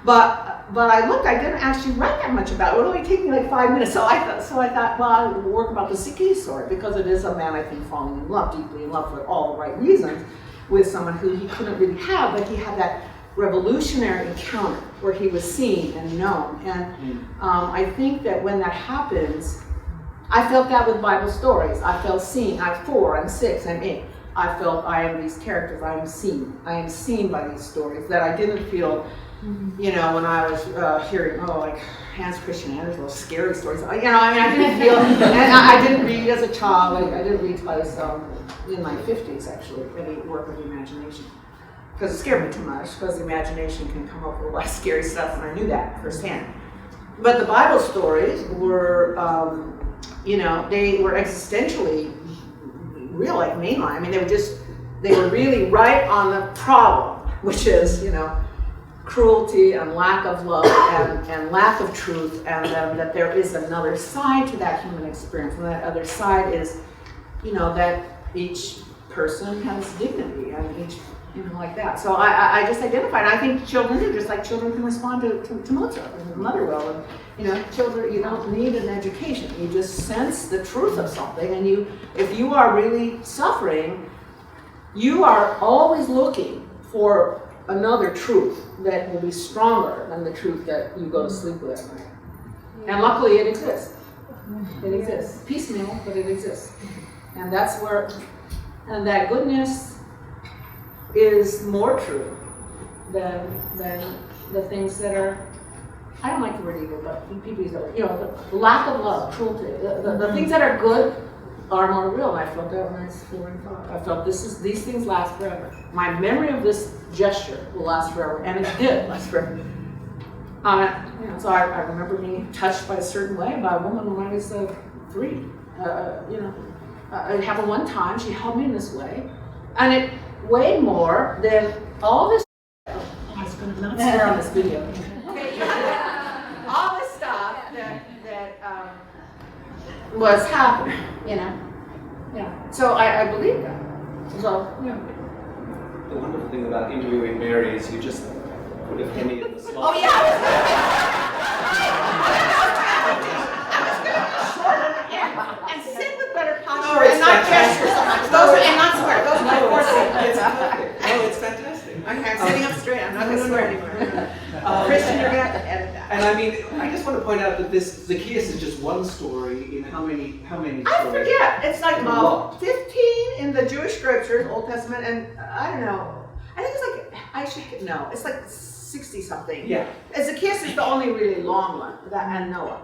But I looked, I didn't actually write that much about it. It would only take me like 5 minutes. So I thought, well, I'll work about the Zaccheus story because it is a man, I think, falling in love, deeply in love for all the right reasons with someone who he couldn't really have, but he had that revolutionary encounter where he was seen and known. And I think that when that happens, I felt that with Bible stories. I felt seen. I'm 4, I'm 6, I'm 8. I felt I am these characters. I am seen. I am seen by these stories that I didn't feel, when I was hearing, like Hans Christian Andersen's scary stories. I didn't feel, and I didn't read as a child. I didn't read twice in my 50s, actually, any work of the imagination. Because it scared me too much, because the imagination can come up with a lot of scary stuff, and I knew that firsthand. But the Bible stories were, they were existentially real, like mainline. I mean, they were really right on the problem, which is, cruelty and lack of love and lack of truth, and that there is another side to that human experience, and that other side is, that each person has dignity, and each like that. So I just identified. I think children do, just like children can respond to Mozart and mother will. And children, you don't need an education. You just sense the truth of something, and if you are really suffering, you are always looking for another truth that will be stronger than the truth that you go to sleep with at night. And luckily, it exists. It exists, piecemeal, but it exists. And that's where, and that goodness is more true than the things that are, I don't like the word evil, but people use that word, the lack of love, cruelty. The things that are good are more real. And I felt that when I was 4 and 5. I felt these things last forever. My memory of this gesture will last forever, and it did last forever. So I remember being touched by a certain way by a woman when I was 3. It happened one time. She held me in this way, and it weighed more than all this. Oh, I was going to not swear on this video. All this stuff that was happening, Yeah. So I believe that. So, The wonderful thing about interviewing Mary is you just put a penny in the slot. Oh yeah, I was going to shorten and sit with better posture and not gesture so much. And not swear. Those are my 4 things. It's fantastic. Okay, I'm sitting up straight. I'm not going to swear anymore. Christian, you're going to have to edit that. And I mean, I just want to point out that this Zaccheus is just one story in how many stories? I forget. It's like 15 in the Jewish scriptures, Old Testament, and I don't know. I think it's like, it's like 60 something. Yeah. Zaccheus is the only really long one, and Noah.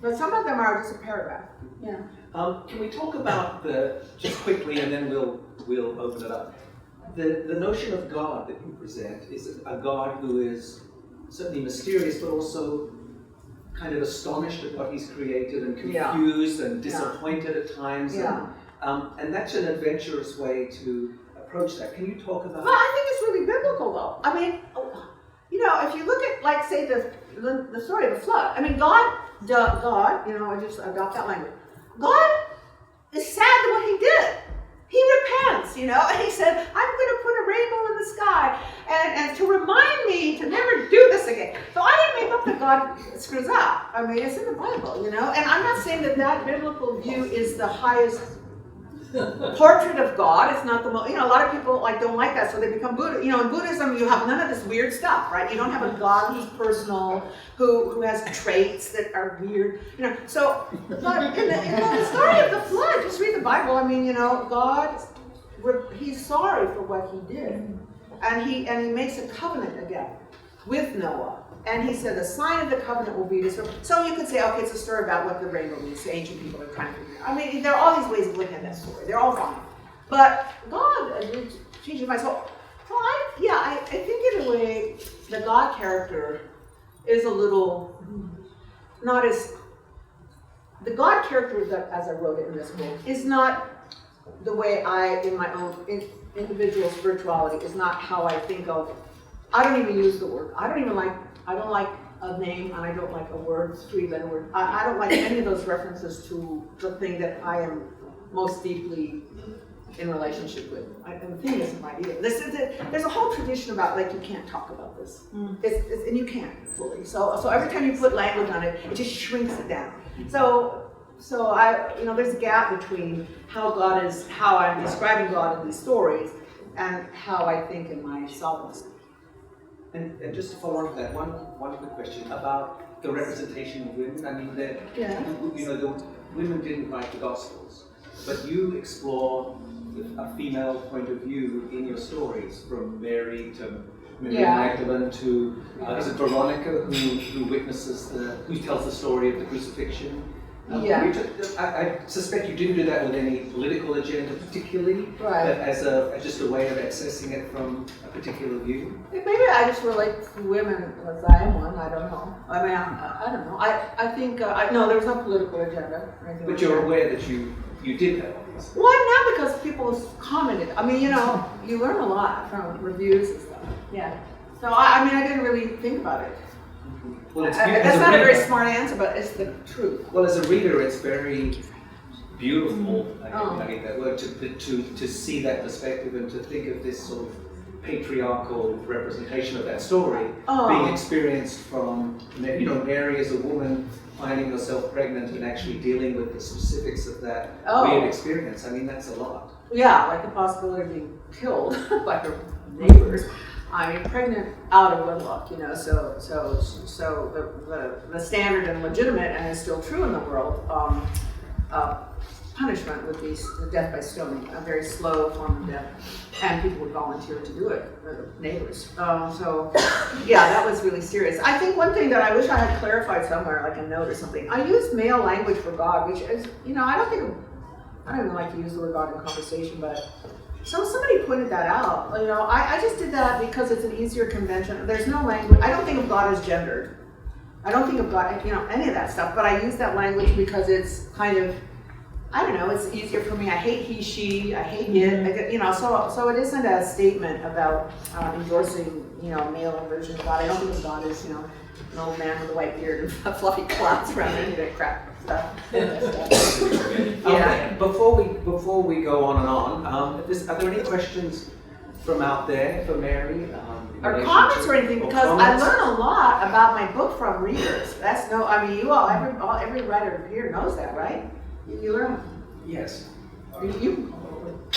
But some of them are just a paragraph. Yeah. Can we talk about just quickly, and then we'll open it up. The notion of God that you present is a God who is certainly mysterious, but also kind of astonished at what he's created and confused and disappointed at times. Yeah. And that's an adventurous way to approach that. Can you talk about? Well, I think it's really biblical, though. I mean, if you look at, like, say, the story of the flood. I mean, God, I just adopt that language. God is sad at what he did. He repents. once, you know, and he said, I'm going to put a rainbow in the sky and to remind me to never do this again. So I didn't make up that God screws up. I mean, it's in the Bible, you know, and I'm not saying that that biblical view is the highest portrait of God. It's not the most, you know, a lot of people like don't like that, so they become Buddha. You know, in Buddhism, you have none of this weird stuff, right? You don't have a God who's personal, who has traits that are weird, you know. So, but in the story of the flood, just read the Bible. I mean, you know, God, he's sorry for what he did, and he makes a covenant again with Noah. And he said, the sign of the covenant will be this. So you could say, okay, it's a story about what the rainbow means. The ancient people are trying to figure out. I mean, there are all these ways of looking at that story. They're all fine. But God changed your mind. So I think in a way, the God character is a little, not as, the God character that, as I wrote it in this book, is not the way I, in my own individual spirituality, is not how I think of, I don't even use the word. I don't like a name, and I don't like a word, 3-letter word. I don't like any of those references to the thing that I am most deeply in relationship with. And the thing is my idea. There's a whole tradition about, like, you can't talk about this. And you can't fully. So every time you put language on it, it just shrinks it down. So I, you know, there's a gap between how I'm describing God in these stories and how I think in my sovereignty. And just to follow on to that, one quick question about the representation of women. I mean, you know, the women didn't write the Gospels, but you explore a female point of view in your stories, from Mary to Mary Magdalene to is it Veronica who witnesses who tells the story of the crucifixion. I suspect you didn't do that with any political agenda particularly, right, but as just a way of accessing it from a particular view. Maybe I just relate to women as I am one. I don't know. I mean, I don't know. I think no, there was no political agenda or anything. But like you're that. aware that you did that, obviously. Well, not because people commented. I mean, you know, you learn a lot from reviews and stuff. Yeah. So I mean, I didn't really think about it. Well, that's not a very smart answer, but it's the truth. Well, as a reader, it's very beautiful, I think that word, to see that perspective and to think of this sort of patriarchal representation of that story being experienced from, you know, Mary as a woman finding herself pregnant and actually dealing with the specifics of that weird experience. I mean, that's a lot. Yeah, like the possibility of being killed by her neighbors. I mean, pregnant out of wedlock, you know, so the standard and legitimate, and is still true in the world, punishment would be the death by stoning, a very slow form of death, and people would volunteer to do it, the neighbors. So, yeah, that was really serious. I think one thing that I wish I had clarified somewhere, like a note or something, I use male language for God, which is, you know, I don't even like to use the word God in conversation, but so somebody pointed that out. You know, I just did that because it's an easier convention. There's no language. I don't think of God as gendered. I don't think of God, you know, any of that stuff. But I use that language because it's kind of, I don't know, it's easier for me. I hate he, she. I hate it. You know, so it isn't a statement about endorsing, you know, male version of God. I don't think of God as, you know, an old man with a white beard and fluffy clouds around any of that crap stuff. Yeah. Before we go on and on, are there any questions from out there for Mary? Or comments or anything, because I learn a lot about my book from readers. That's no, I mean, you all, every writer here knows that, right? You learn. Yes. You.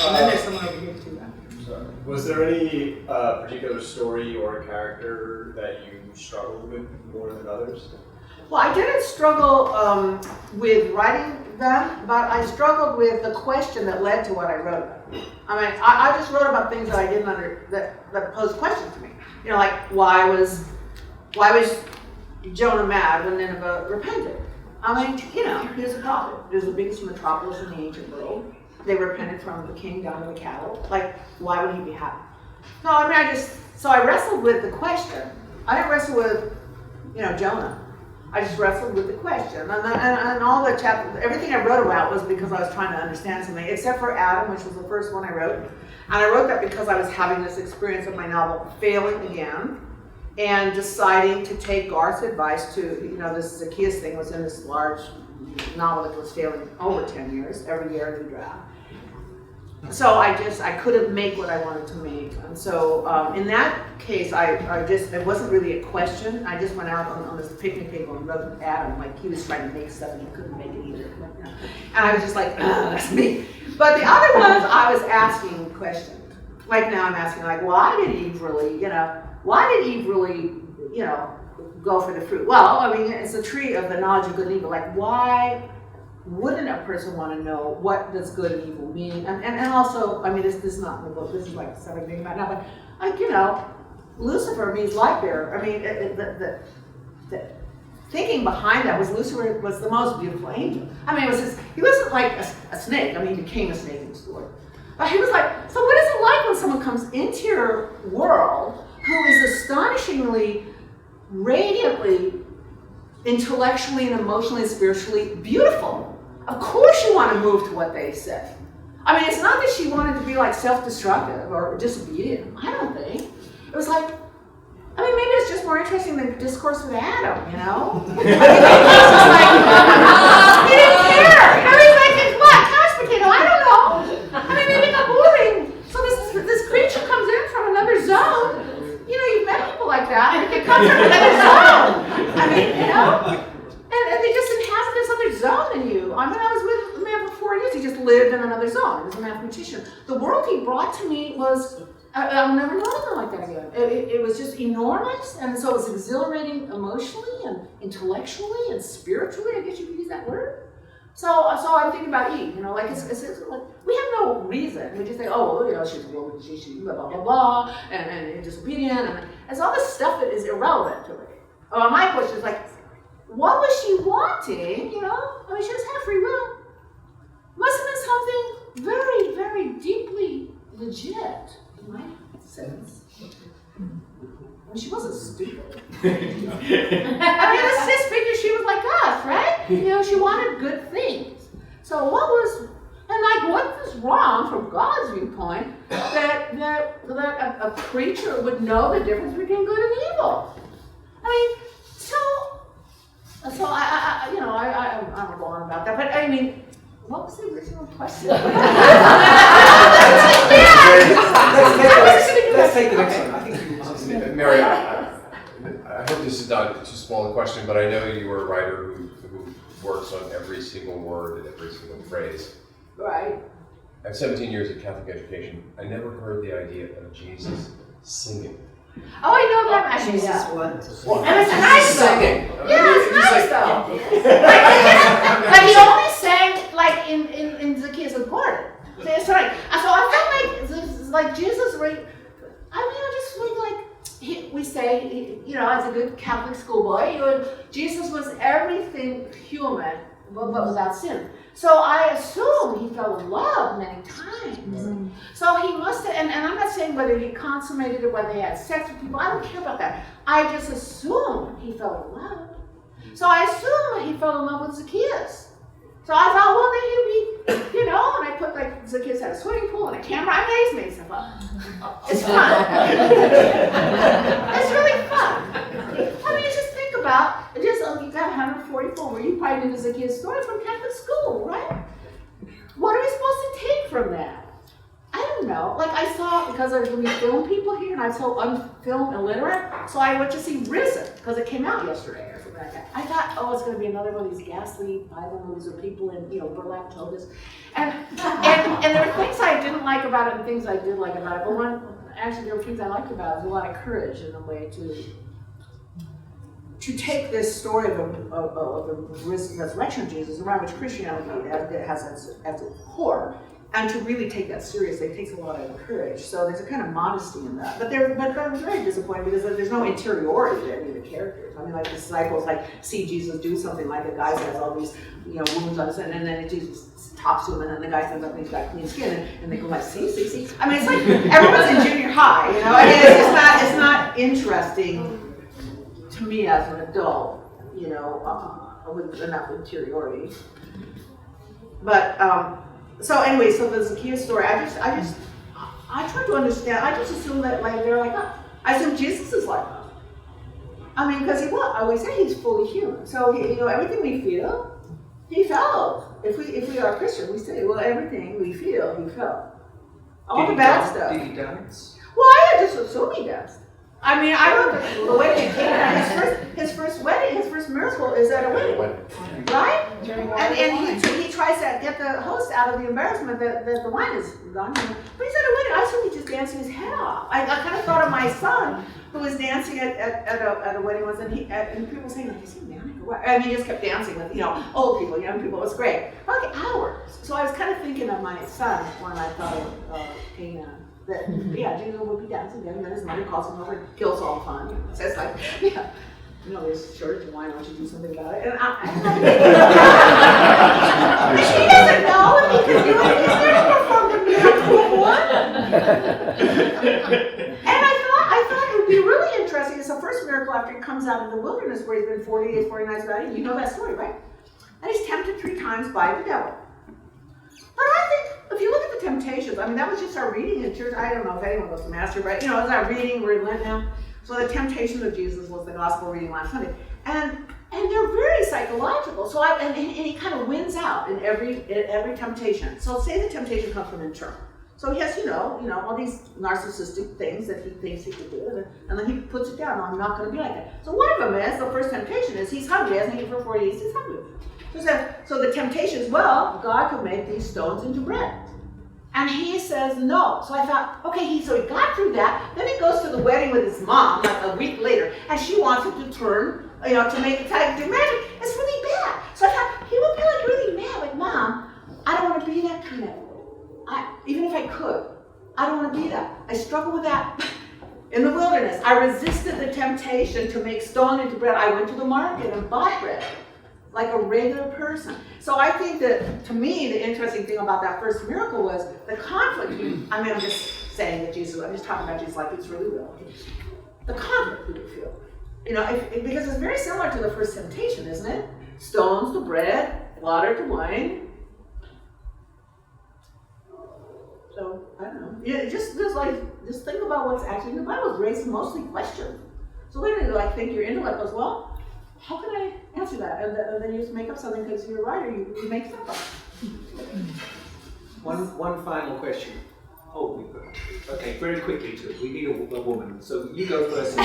And then there's someone over here too. Was there any particular story or character that you struggled with more than others? Well, I didn't struggle with writing them, but I struggled with the question that led to what I wrote. I mean, I just wrote about things that I didn't that posed questions to me. You know, like why was Jonah mad when Nineveh repented? I mean, you know, here's a prophet. It was the biggest metropolis in the ancient world. They repented from the king down to the cattle. Like, why would he be happy? No, I mean, I wrestled with the question. I didn't wrestle with, you know, Jonah. I just wrestled with the question. And all the chapters, everything I wrote about was because I was trying to understand something, except for Adam, which was the first one I wrote. And I wrote that because I was having this experience of my novel failing again and deciding to take Garth's advice to, you know, this Zaccheus thing was in this large novel that was failing over 10 years, every year a new draft. so I couldn't make what I wanted to make. And so in that case, it wasn't really a question. I just went out on this picnic table and wrote Adam, like he was trying to make stuff and he couldn't make it either. And I was just like, that's me. But the other ones, I was asking questions. Like now I'm asking, like, why did Eve really, go for the fruit? Well, I mean, it's a tree of the knowledge of good and evil. Like, why wouldn't a person want to know what does good and evil mean? And also, I mean, this is not in the book, this is like something thinking about now, but like, Lucifer means light bearer. I mean, the thinking behind that was Lucifer was the most beautiful angel. I mean, he wasn't like a snake. I mean, he became a snake in the story. But he was like, so what is it like when someone comes into your world who is astonishingly, radiantly, intellectually and emotionally and spiritually beautiful? Of course you want to move to what they say. I mean, it's not that she wanted to be like self-destructive or disobedient. I don't think. It was like, I mean, maybe it's just more interesting than discourse with Adam, I mean, maybe he was just like, he didn't care. He's like, it's what, couch potato? I don't know. I mean, maybe it got boring. So this creature comes in from another zone. You've met people like that. It comes from another zone. I mean, and they just inhabit this other zone in you. I mean, I was with a man for 4 years. He just lived in another zone. He was a mathematician. The world he brought to me was, I'll never know anything like that again. It was just enormous, and so it was exhilarating emotionally and intellectually and spiritually. I guess you could use that word. So I'm thinking about Eve. Like it's like we have no reason. We just say, she's a woman, she's blah blah blah blah, and disobedient, and so all this stuff that is irrelevant to me. My question is like, what was she wanting? I mean, she just had free will. Must have been something very, very deeply legit. In my sense. I mean, she wasn't stupid. I mean, let's just figure she was like us, right? She wanted good things. So what was wrong from God's viewpoint that a creature would know the difference between good and evil? I mean, so I don't go on about that, but I mean, what was the original question? Let's take the next one. I think Mary, I hope this is not too small a question, but I know you were a writer who works on every single word and every single phrase. Right. I have 17 years of Catholic education. I never heard the idea of Jesus singing. Oh, I know that actually. Jesus Yeah. what? Well, And it's nice though. singing. Yeah, it's nice though. But he only sang like in Zaccheus' garden. So it's right. So I felt like Jesus. I mean, I just feel like we say, as a good Catholic schoolboy, Jesus was everything human, but without sin. So I assume he fell in love many times. Mm-hmm. So he must have, and I'm not saying whether he consummated it, whether he had sex with people, I don't care about that. I just assume he fell in love. So I assume he fell in love with Zaccheus. So I thought, well, then he'd be, and I put like Zaccheus had a swimming pool and a camera. I made stuff up. It's fun. It's really fun. I mean, just think about, you got 144, where you probably knew the Zaccheus story from Catholic school, right? What are we supposed to take from that? I don't know. Like I saw, because we film people here, and I'm so unfilm illiterate, so I went to see Risen, because it came out yesterday or something like that. I thought, it's going to be another one of these ghastly Bible movies where people in, burlap togas. And there were things I didn't like about it and things I did like about it, but there were things I liked about it. There's a lot of courage in a way to take this story of the resurrection of Jesus, around which Christianity has at its core, and to really take that seriously. It takes a lot of courage. So there's a kind of modesty in that. But I was very disappointed because there's no interiority to any of the characters. I mean, like the disciples see Jesus do something, like a guy that has all these wounds on his head, and then Jesus talks to him, and then the guy stands up and he's got clean skin, and they go like, see. I mean, it's like everyone's in junior high, I mean, it's not interesting to me as an adult, with enough interiority. But so anyway, so the Zaccheus story, I try to understand. I just assume that they're like us. I assume Jesus is like us. I mean, because I always say he's fully human. So everything we feel, he felt. If we are Christian, we say, well, everything we feel, he felt. All the bad stuff. Did he dance? Well, I just assume he danced. I mean, I wrote the wedding in Cana. His first wedding, his first miracle is at a wedding, right? And he tries to get the host out of the embarrassment that the wine is gone. But he's at a wedding. I assume he's just dancing his head off. I kind of thought of my son who was dancing at a wedding once, and people were saying, like, is he manic or what? I mean, he just kept dancing with, old people, young people. It was great. For like hours. So I was kind of thinking of my son when I thought of Cana. That, Jesus would be dancing there, and then his mother calls him over and kills all fun. So it's like, there's a shortage of wine, why don't you do something about it? And he doesn't know if he can do it. He's never performed a miracle one. And I thought it would be really interesting. It's the first miracle after he comes out of the wilderness where he's been 40 days, 40 nights without eating. You know that story, right? And he's tempted 3 times by the devil. But I think, if you look at the temptations, I mean, that was just our reading in church. I don't know if anyone goes to Master, but, as our reading, we're in Lent now. So the temptations of Jesus was the gospel reading last Sunday. And they're very psychological. So and he kind of wins out in every temptation. So say the temptation comes from internal. So he has, all these narcissistic things that he thinks he could do. And then he puts it down. No, I'm not going to be like that. So one of them is, the first temptation is, he's hungry. He hasn't eaten for 40 days. He's hungry. So the temptation is, well, God could make these stones into bread. And he says no. So I thought, okay, so he got through that. Then he goes to the wedding with his mom, like a week later, and she wants him to turn, to make it do magic. It's really bad. So I thought, he would be like really mad, like, Mom, I don't want to be that kind of, even if I could, I don't want to be that. I struggle with that. In the wilderness, I resisted the temptation to make stone into bread. I went to the market and bought bread, like a regular person. So I think that, to me, the interesting thing about that first miracle was the conflict. I'm just saying that Jesus, I'm just talking about Jesus like it's really real. The conflict we would feel. Because it's very similar to the first temptation, isn't it? Stones to bread, water to wine. So, I don't know. Just think about what's actually in the Bible. It's raising mostly questions. So literally, think your intellect goes, well, how can I answer that? And then you just make up something because you're a writer, you make stuff up. One final question. Oh, okay, very quickly too. We need a woman. So you go first.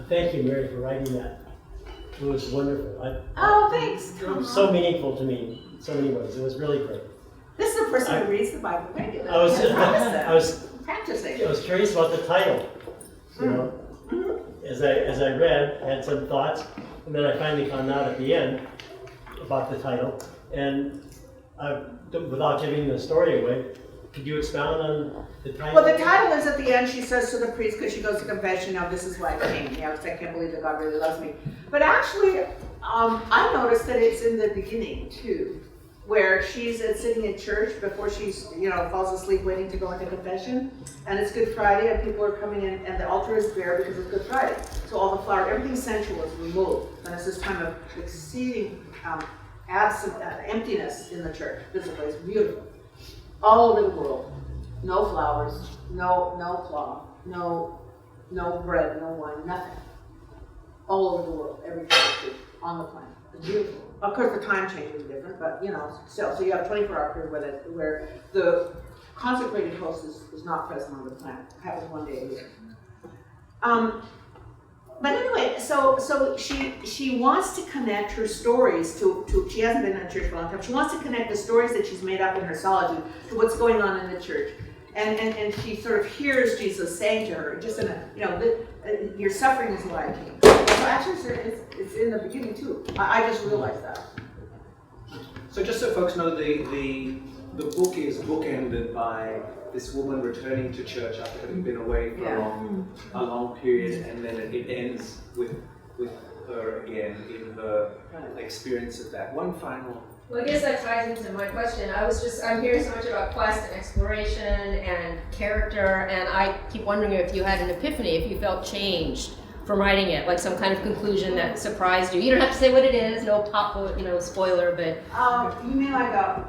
Thank you, Mary, for writing that. It was wonderful. Thanks. It was so meaningful to me in so many ways. It was really great. This is the person who reads the Bible regularly. I was practicing. I was curious about the title. As I read, I had some thoughts, and then I finally found out at the end about the title. And without giving the story away, could you expound on the title? Well, the title is at the end. She says to the priest, because she goes to confession, this is why I came. Because I can't believe that God really loves me. But actually, I noticed that it's in the beginning too, where she's sitting in church before she's, falls asleep waiting to go into confession. And it's Good Friday, and people are coming in, and the altar is bare because it's Good Friday. So all the flour, everything sensual is removed. And it's this time of exceeding emptiness in the church. Physically, it's beautiful. All over the world. No flowers, no cloth, no bread, no wine, nothing. All over the world, every church on the planet. It's beautiful. Of course, the time change is different, but still. So you have a 24-hour period where the consecrated host is not present on the planet. It happens one day a year. But anyway, so she wants to connect her stories to she hasn't been in church for a long time. She wants to connect the stories that she's made up in her solitude to what's going on in the church. And she sort of hears Jesus saying to her, just in a, your suffering is why I came. So actually, it's in the beginning too. I just realized that. So just so folks know, the book is bookended by this woman returning to church after having been away for a long period, and then it ends with her again in her experience of that. One final. Well, I guess that ties into my question. I'm hearing so much about quest and exploration and character, and I keep wondering if you had an epiphany, if you felt changed from writing it, like some kind of conclusion that surprised you. You don't have to say what it is, no pop, spoiler, but. You mean like a.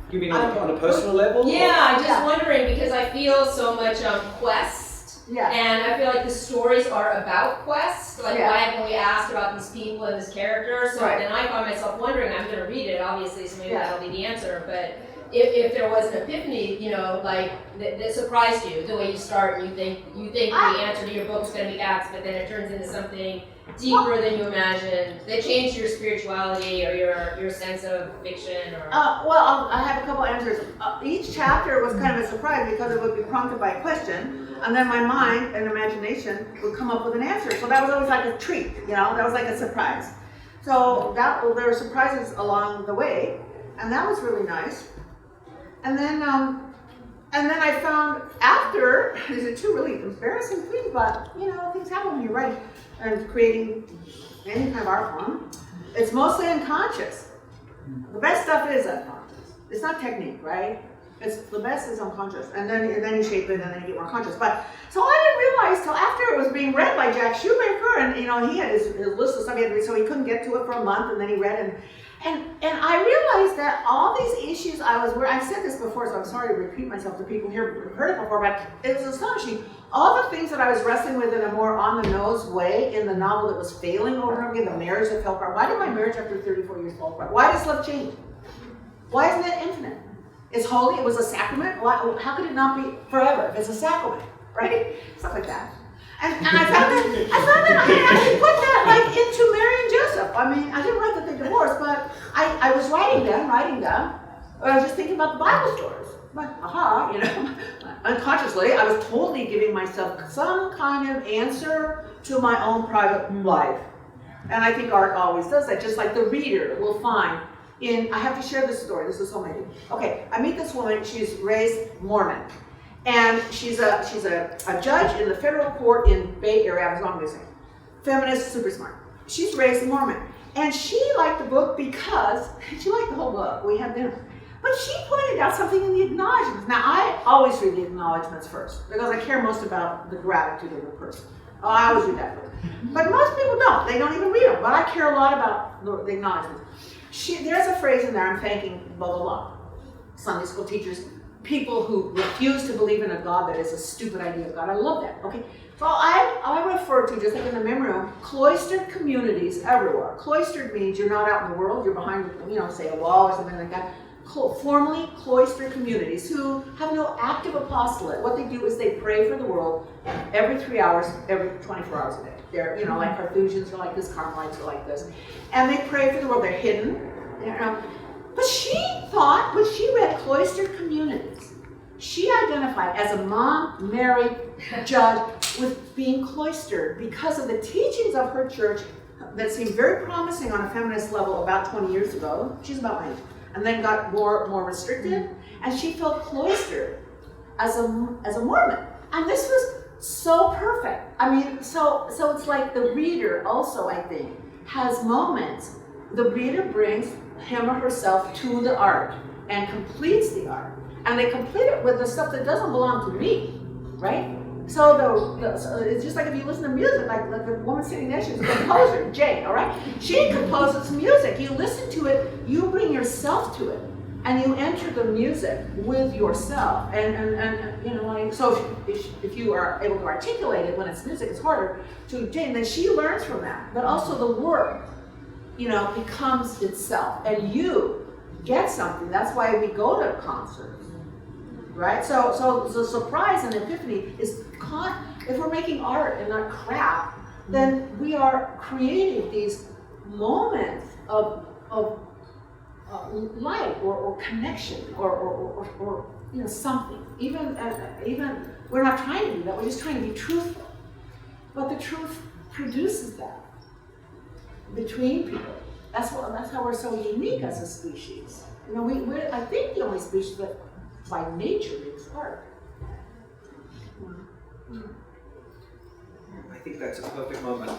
You mean on a personal level? Yeah, I'm just wondering because I feel so much quest, and I feel like the stories are about quest. Like why haven't we asked about these people and this character? So then I find myself wondering. I'm going to read it, obviously, so maybe that'll be the answer. But if there was an epiphany, you know, like that surprised you, the way you start, and you think the answer to your book is going to be X, but then it turns into something deeper than you imagined, that changed your spirituality or your sense of fiction, or. Well, I have a couple answers. Each chapter was kind of a surprise because it would be prompted by a question, and then my mind and imagination would come up with an answer. So that was always like a treat, you know, that was like a surprise. So there were surprises along the way, and that was really nice. And then I found after, these are two really embarrassing things, but you know, things happen when you're writing and creating any kind of art form. It's mostly unconscious. The best stuff is unconscious. It's not technique, right? The best is unconscious, and then you shape it, and then you get more conscious. But so I didn't realize till after it was being read by Jack Shoemaker, and you know he had his list of stuff he had to read, so he couldn't get to it for a month, and then he read and I realized that all these issues I've said this before, so I'm sorry to repeat myself to people here who've heard it before, but it was astonishing. All the things that I was wrestling with in a more on-the-nose way in the novel that was failing over and over again, the marriage that fell apart. Why did my marriage after 34 years fall apart? Why does love change? Why isn't it infinite? It's holy, it was a sacrament. How could it not be forever if it's a sacrament, right? Stuff like that. And I found that I had actually put that like into Mary and Joseph. I mean, I didn't write that they divorced, but I was writing them. I was just thinking about the Bible stories. But you know, unconsciously, I was totally giving myself some kind of answer to my own private life. And I think art always does that, just like the reader will find I have to share this story, this is so amazing. Okay, I meet this woman, she's raised Mormon. And she's a judge in the federal court in Bay Area, I was wrong to say. Feminist, super smart. She's raised Mormon. And she liked the book because, she liked the whole book, we had dinner. But she pointed out something in the acknowledgments. Now, I always read the acknowledgments first, because I care most about the gratitude of the person. Oh, I always read that first. But most people don't, they don't even read them. But I care a lot about the acknowledgments. There's a phrase in there, I'm thanking blah, blah, blah. Sunday school teachers, people who refuse to believe in a God that is a stupid idea of God. I love that, okay? So I refer to, just like in the memory room, cloistered communities everywhere. Cloistered means you're not out in the world, you're behind, you know, say a wall or something like that. Formally cloistered communities who have no active apostolate. What they do is they pray for the world every 3 hours, every 24 hours a day. They're, you know, like Carthusians are like this, Carmelites are like this. And they pray for the world, they're hidden, you know. But she thought, when she read cloistered communities, she identified as a mom, married, judge, with being cloistered because of the teachings of her church that seemed very promising on a feminist level about 20 years ago. She's about my age. And then got more restricted, and she felt cloistered as a Mormon. And this was so perfect. I mean, so it's like the reader also, I think, has moments. The reader brings him or herself to the art and completes the art. And they complete it with the stuff that doesn't belong to me, right? So it's just like if you listen to music, like the woman sitting there, she's a composer, Jane, all right? She composes music. You listen to it, you bring yourself to it, and you enter the music with yourself. And you know, like, so if you are able to articulate it when it's music, it's harder to Jane, then she learns from that. But also the work, you know, becomes itself, and you get something. That's why we go to concerts. Right? So the surprise and epiphany is if we're making art and not crap, then we are creating these moments of light or connection or you know, something. Even we're not trying to do that, we're just trying to be truthful. But the truth produces that between people. That's how we're so unique as a species. You know, we're I think the only species that by nature makes art. I think that's a perfect moment.